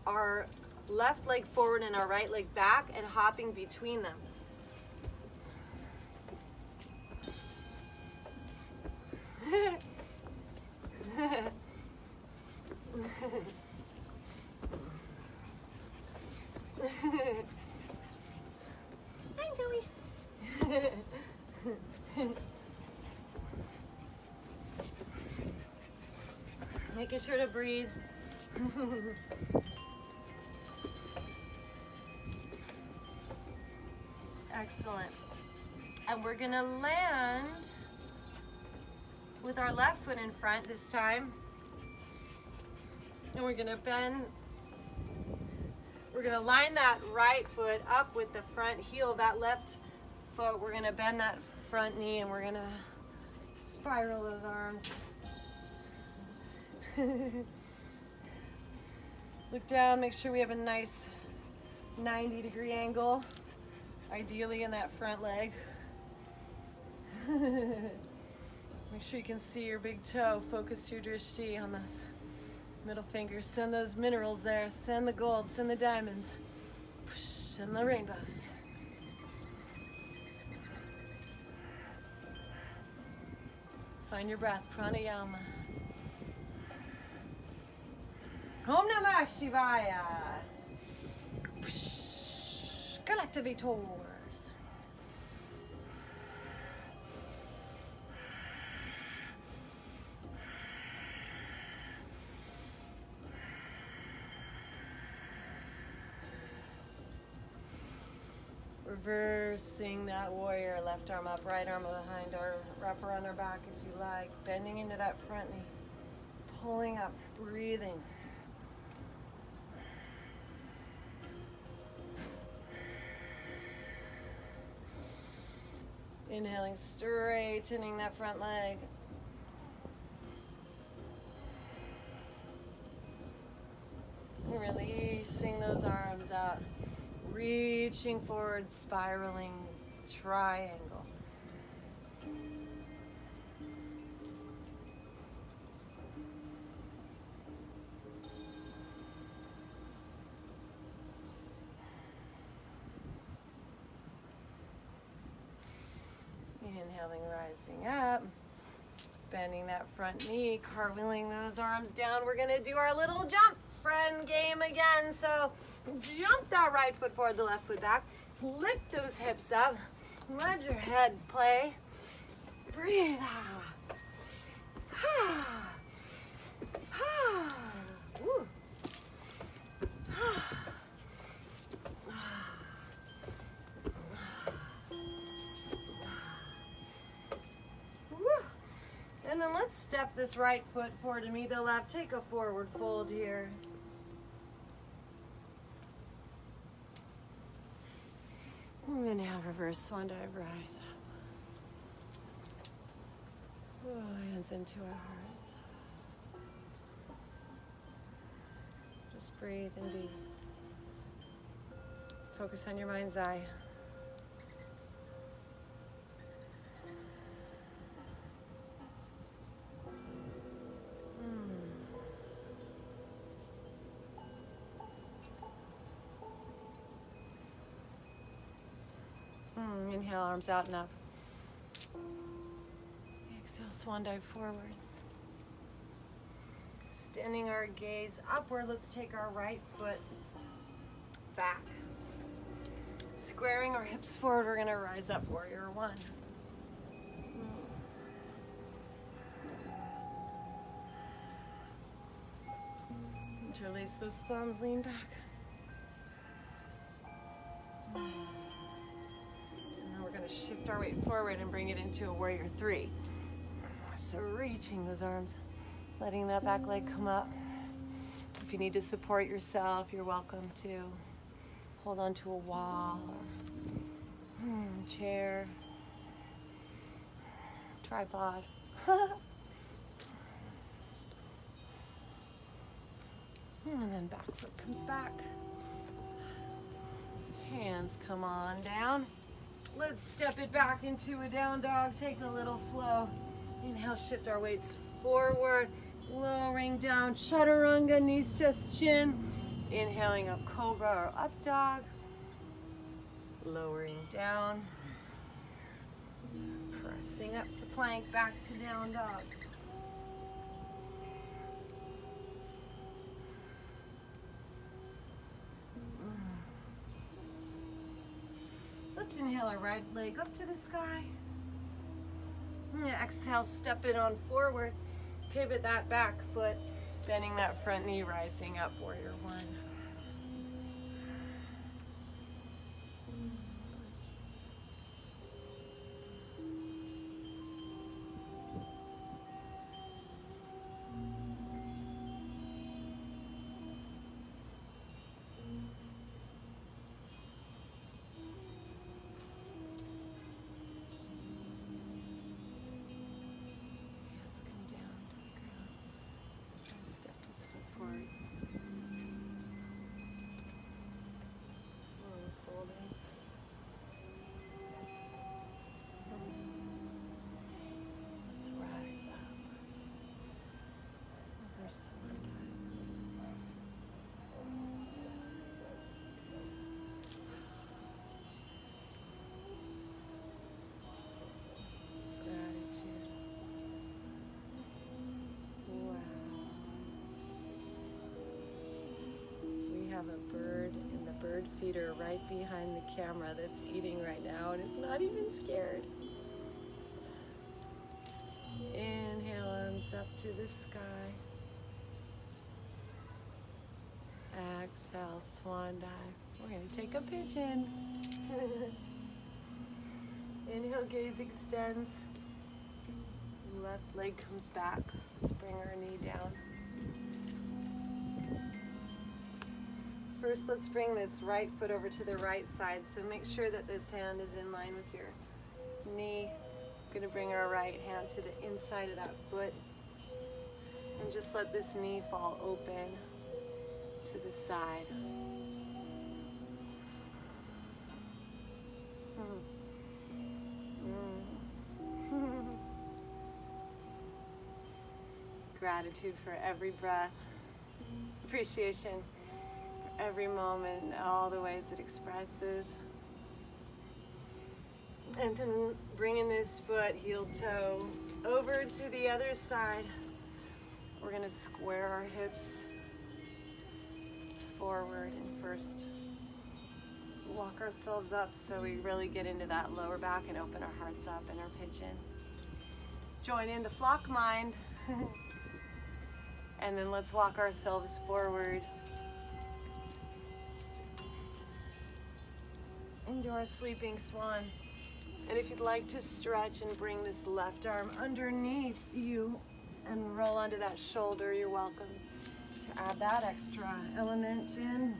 our left leg forward and our right leg back and hopping between them. Hi, Joey. Making sure to breathe. Excellent. And we're gonna land with our left foot in front this time. And we're gonna bend. We're gonna line that right foot up with the front heel of that left foot. We're gonna bend that front knee and we're gonna spiral those arms. Look down, make sure we have a nice 90-degree angle, ideally in that front leg. Make sure you can see your big toe. Focus your drishti on those middle fingers. Send those minerals there. Send the gold, send the diamonds, send the rainbows. Find your breath, pranayama. Om Namah Shivaya. Galactivators. Reversing that warrior, left arm up, right arm behind our, wrap around our back if you like, bending into that front knee, pulling up, breathing. Inhaling, straightening that front leg. And releasing those arms out. Reaching forward, spiraling, triangle. Inhaling, rising up, bending that front knee, cartwheeling those arms down. We're gonna do our little jump friend game again. So jump that right foot forward, the left foot back. Lift those hips up. Let your head play. Breathe out. Woo. And then let's step this right foot forward to meet the left. Take a forward fold here. Inhale, reverse swan dive, rise up. Hands into our hearts. Just breathe and be. Focus on your mind's eye. Inhale, arms out and up. Exhale, swan dive forward. Standing our gaze upward, let's take our right foot back. Squaring our hips forward, we're gonna rise up, warrior one. Interlace those thumbs, lean back. Shift our weight forward and bring it into a warrior three. So reaching those arms, letting that back leg come up. If you need to support yourself, you're welcome to hold on to a wall or chair, tripod. And then back foot comes back. Hands come on down. Let's step it back into a down dog. Take a little flow. Inhale, shift our weights forward. Lowering down, chaturanga, knees, chest, chin. Inhaling up, cobra or up dog. Lowering down. Pressing up to plank, back to down dog. Let's inhale our right leg up to the sky. Exhale, step it on forward. Pivot that back foot, bending that front knee, rising up, warrior one. Have a bird in the bird feeder right behind the camera that's eating right now and it's not even scared. Inhale, arms up to the sky. Exhale, swan dive. We're going to take a pigeon. Inhale, gaze extends. Left leg comes back. Let's bring our knee down. First, let's bring this right foot over to the right side. So make sure that this hand is in line with your knee. We're going to bring our right hand to the inside of that foot. And just let this knee fall open to the side. Gratitude for every breath. Appreciation for every moment, all the ways it expresses. And then bringing this foot, heel toe, over to the other side. We're going to square our hips. forward and first walk ourselves up so we really get into that lower back and open our hearts up and our pigeon. Join in the flock mind. And then let's walk ourselves forward into our sleeping swan. And if you'd like to stretch and bring this left arm underneath you and roll onto that shoulder, you're welcome to add that extra element in.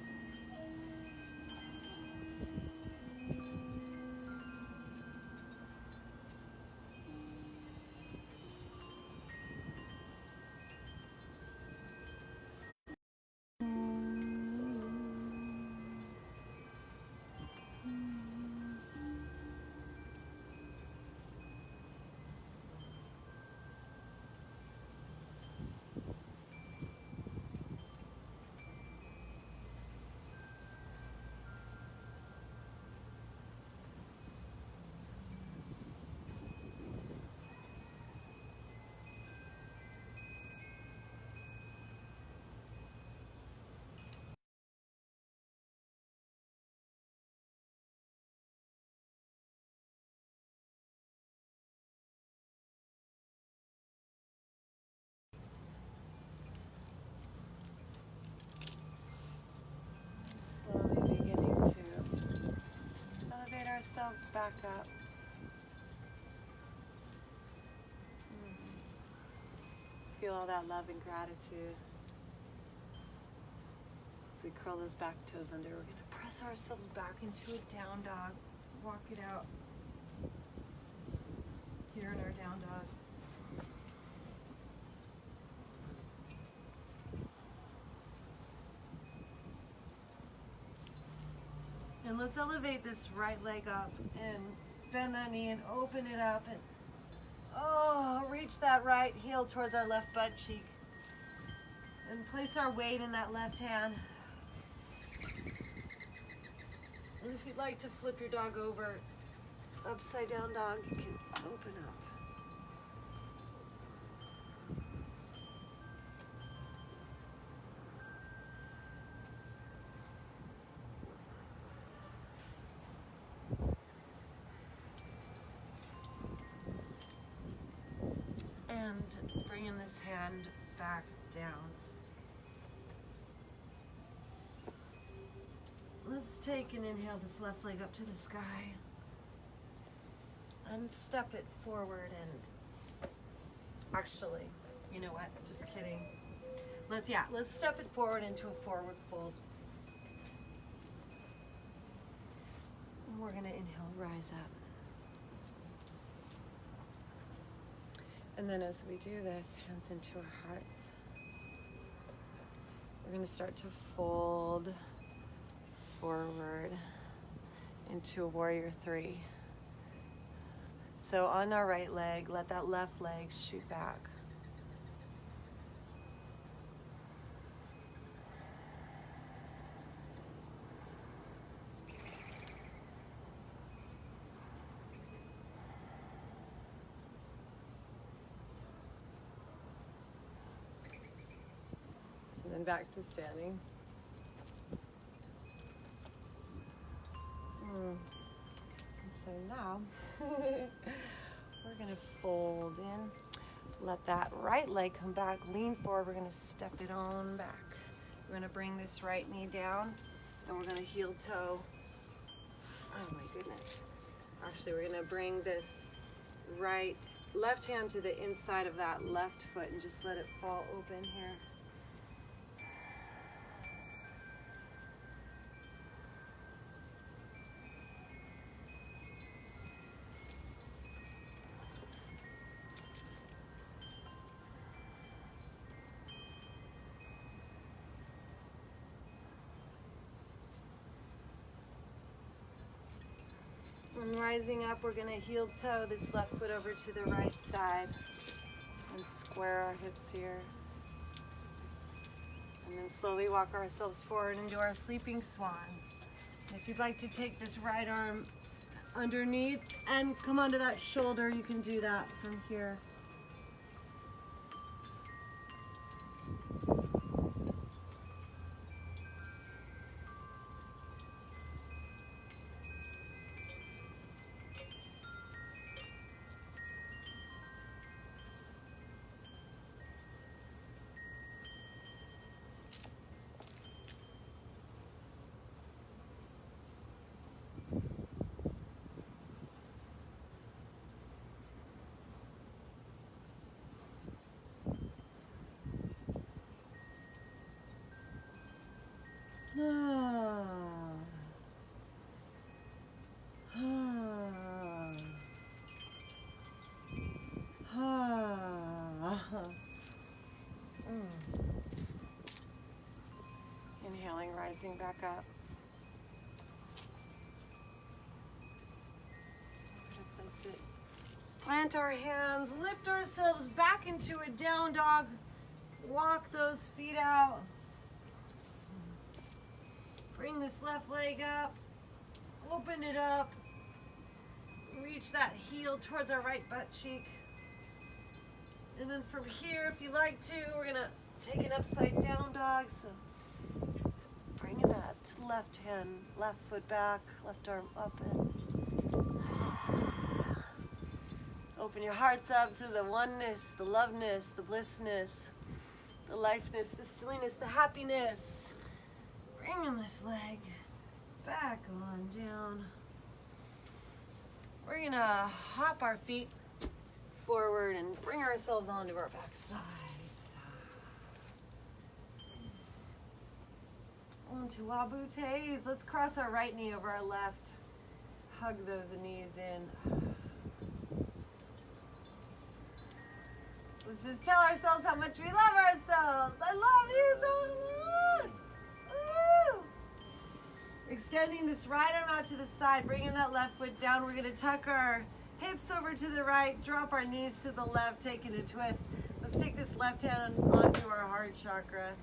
Slowly beginning to elevate ourselves back up. Feel all that love and gratitude. As we curl those back toes under, we're going to press ourselves back into a down dog. Walk it out here in our down dog. And let's elevate this right leg up and bend that knee and open it up and reach that right heel towards our left butt cheek and place our weight in that left hand. And if you'd like to flip your dog over, upside down dog, you can open up. And bringing this hand back down. Let's take an inhale, this left leg up to the sky. And step it forward and actually, you know what, just kidding. Let's step it forward into a forward fold. And we're gonna inhale, rise up. And then as we do this, hands into our hearts, we're going to start to fold forward into a warrior three. So on our right leg, let that left leg shoot back. And then back to standing. So now we're gonna fold in. Let that right leg come back, lean forward. We're gonna step it on back. We're gonna bring this right knee down and we're gonna heel toe. Oh my goodness. Actually, we're gonna bring this left hand to the inside of that left foot and just let it fall open here. And rising up, we're going to heel toe this left foot over to the right side and square our hips here. And then slowly walk ourselves forward into our sleeping swan. And if you'd like to take this right arm underneath and come onto that shoulder, you can do that from here. Inhaling, rising back up. Place it. Plant our hands, lift ourselves back into a down dog. Walk those feet out. Bring this left leg up. Open it up. Reach that heel towards our right butt cheek. And then from here, if you like to, we're gonna take an upside down dog. So bring that left hand, left foot back, left arm up and open your hearts up to the oneness, the loveness, the blissness, the lifeness, the silliness, the happiness. Bringing this leg back on down. We're gonna hop our feet forward and bring ourselves onto our back sides. Onto Wabutes. Let's cross our right knee over our left. Hug those knees in. Let's just tell ourselves how much we love ourselves. I love you so much. Woo! Extending this right arm out to the side, bringing that left foot down. We're gonna tuck our hips over to the right, drop our knees to the left, taking a twist. Let's take this left hand onto our heart chakra,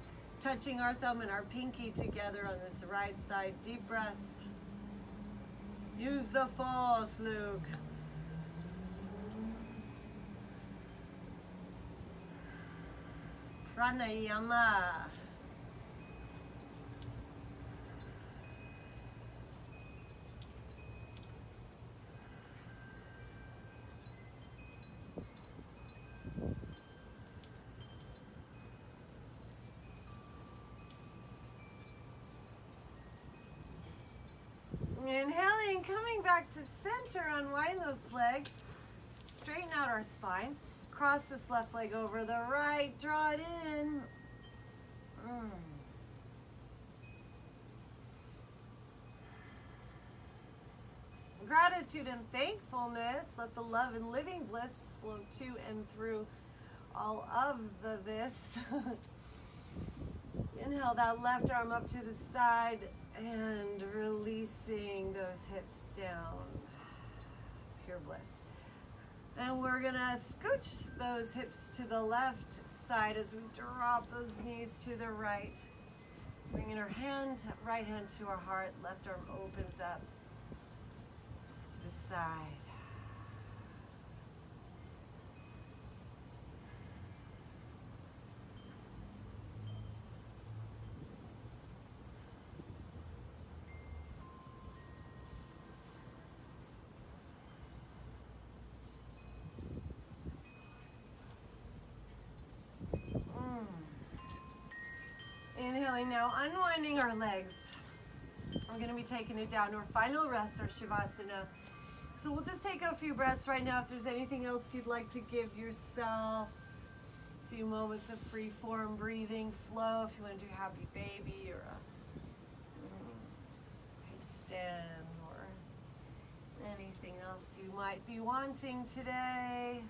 touching our thumb and our pinky together on this right side. Deep breaths. Use the force, Luke. Pranayama. Inhaling, coming back to center, unwind those legs, straighten out our spine, cross this left leg over the right, draw it in. Gratitude and thankfulness, let the love and living bliss flow to and through all of this. Inhale that left arm up to the side and releasing those hips down. Pure bliss. And we're gonna scooch those hips to the left side as we drop those knees to the right. Bringing our right hand to our heart, left arm opens up to the side. Inhaling now, unwinding our legs. We're going to be taking it down to our final rest, our Shavasana. So we'll just take a few breaths right now. If there's anything else you'd like to give yourself, a few moments of free form breathing flow. If you want to do happy baby or a headstand or anything else you might be wanting today.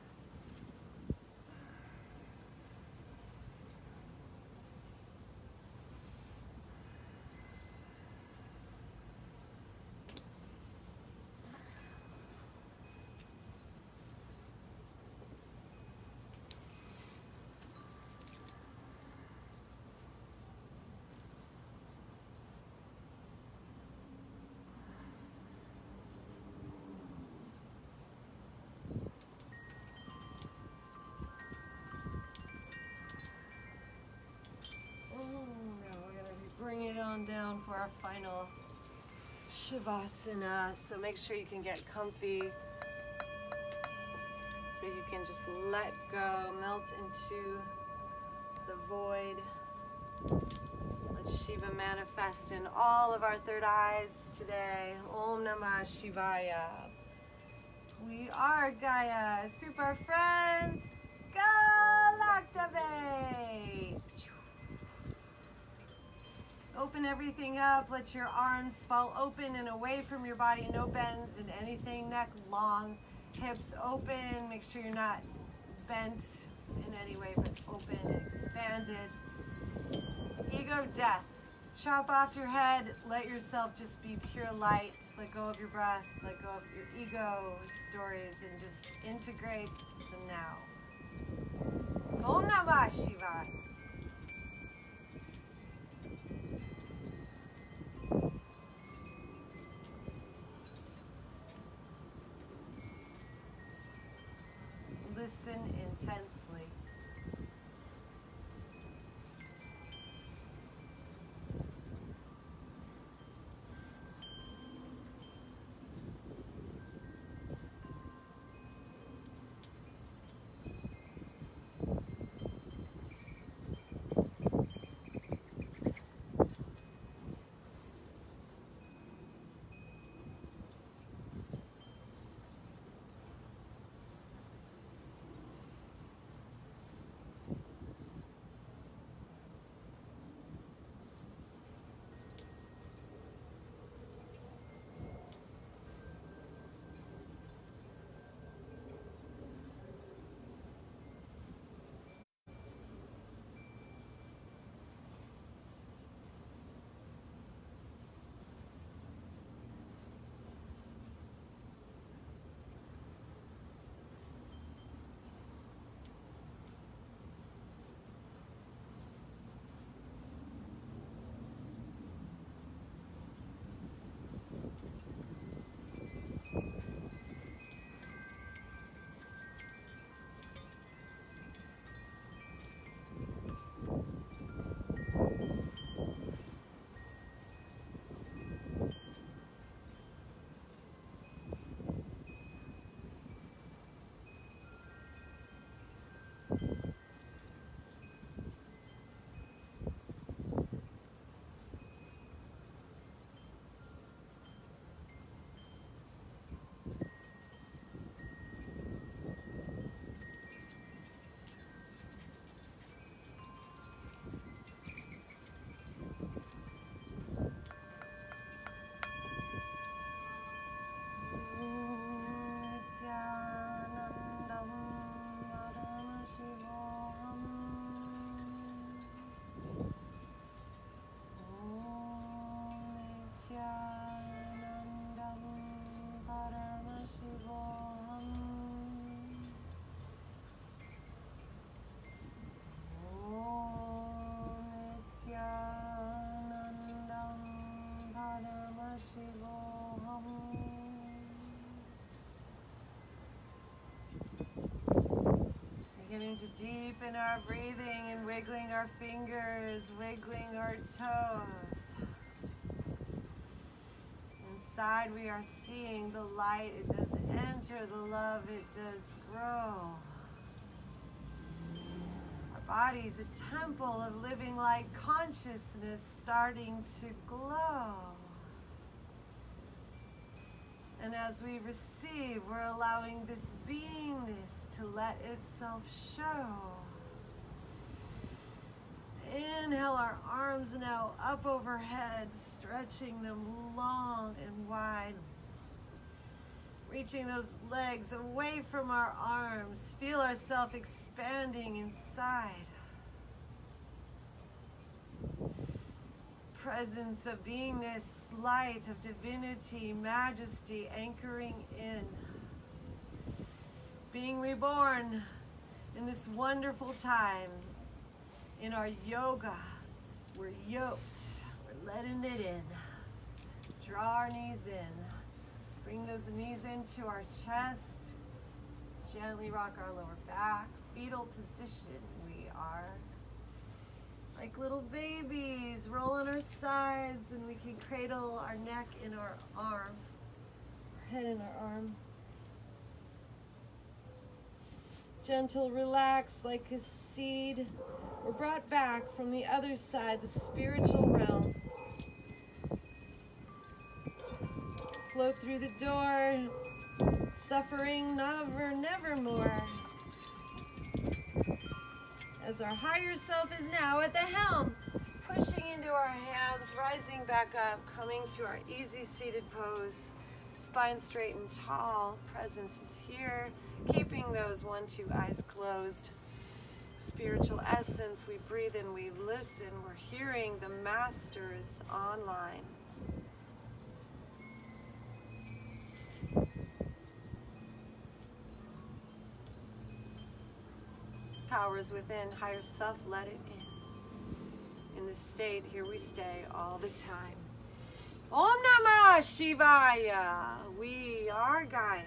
Bring it on down for our final Shavasana. So make sure you can get comfy. So you can just let go, melt into the void. Let Shiva manifest in all of our third eyes today. Om Namah Shivaya. We are Gaia Super Friends. Galactivate. Open everything up. Let your arms fall open and away from your body. No bends in anything. Neck long. Hips open. Make sure you're not bent in any way, but open and expanded. Ego death. Chop off your head, let yourself just be pure light, let go of your breath, let go of your ego stories, and just integrate the now. Om Namah Shivaya. Listen intensely. Beginning to deepen our breathing and wiggling our fingers, wiggling our toes. Inside we are seeing the light, it does enter, the love, it does grow. Our body's a temple of living light consciousness starting to glow. And as we receive, we're allowing this beingness to let itself show. Inhale, our arms now up overhead, stretching them long and wide. Reaching those legs away from our arms. Feel ourselves expanding inside. Presence of beingness, light of divinity, majesty, anchoring in. Being reborn in this wonderful time. In our yoga, we're yoked, we're letting it in. Draw our knees in. Bring those knees into our chest. Gently rock our lower back. Fetal position, we are like little babies, roll on our sides, and we can cradle our neck in our arm, our head in our arm. Gentle, relax like a seed. We're brought back from the other side, the spiritual realm. Float through the door, suffering never more. As our higher self is now at the helm, pushing into our hands, rising back up, coming to our easy seated pose, spine straight and tall. Presence is here, keeping those 1-2 eyes closed. spiritual essence. We breathe in, we listen. We're hearing the masters online. Powers within, higher self, let it in. In this state, here we stay all the time. Om Namah Shivaya. We are Gaia.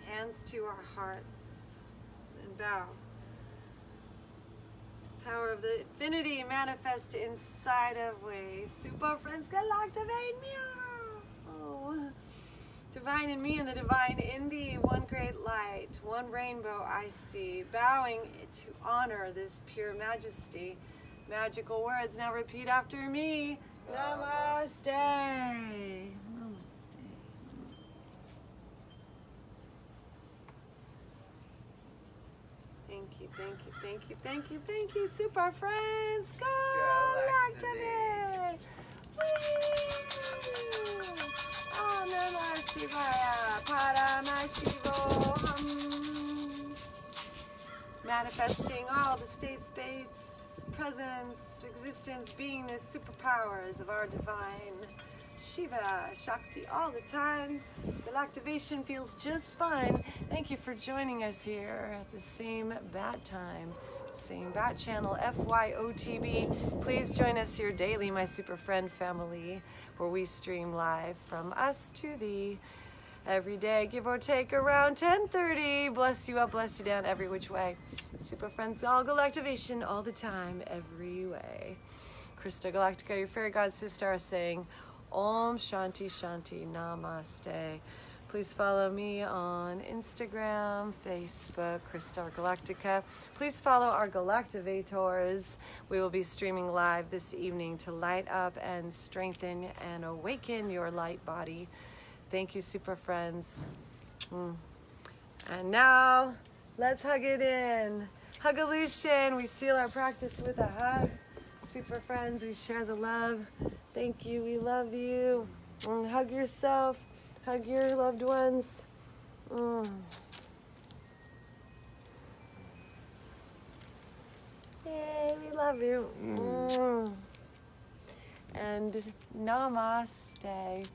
Hands to our hearts and bow. Power of the infinity manifest inside of we. Super friends, Galactivate me. Oh. Divine in me and the divine in thee, one great light, one rainbow I see, bowing to honor this pure majesty. Magical words, now repeat after me. Namaste. Namaste. Thank you, thank you, thank you, thank you, thank you, super friends. Galactivate. Om Namah Shivaya, Paramashivoham. Manifesting all the state, space, presence, existence, beingness, superpowers of our divine Shiva, Shakti all the time. Galactivation feels just fine. Thank you for joining us here at the same bat time. Same bat channel, FYOTB. Please join us here daily, my super friend family, where we stream live from us to thee every day, give or take around 10:30. Bless you up, bless you down, every which way. Super friends, all Galactivation all the time, every way. Krista Galactica, your fairy god sister, are saying Om Shanti Shanti Namaste. Please follow me on Instagram, Facebook, Krista Galactica. Please follow our Galactivators. We will be streaming live this evening to light up and strengthen and awaken your light body. Thank you, super friends. And now, let's hug it in. Hug-a-lution. We seal our practice with a hug. Super friends, we share the love. Thank you, we love you. Hug yourself. Hug your loved ones. Yay, we love you. And namaste.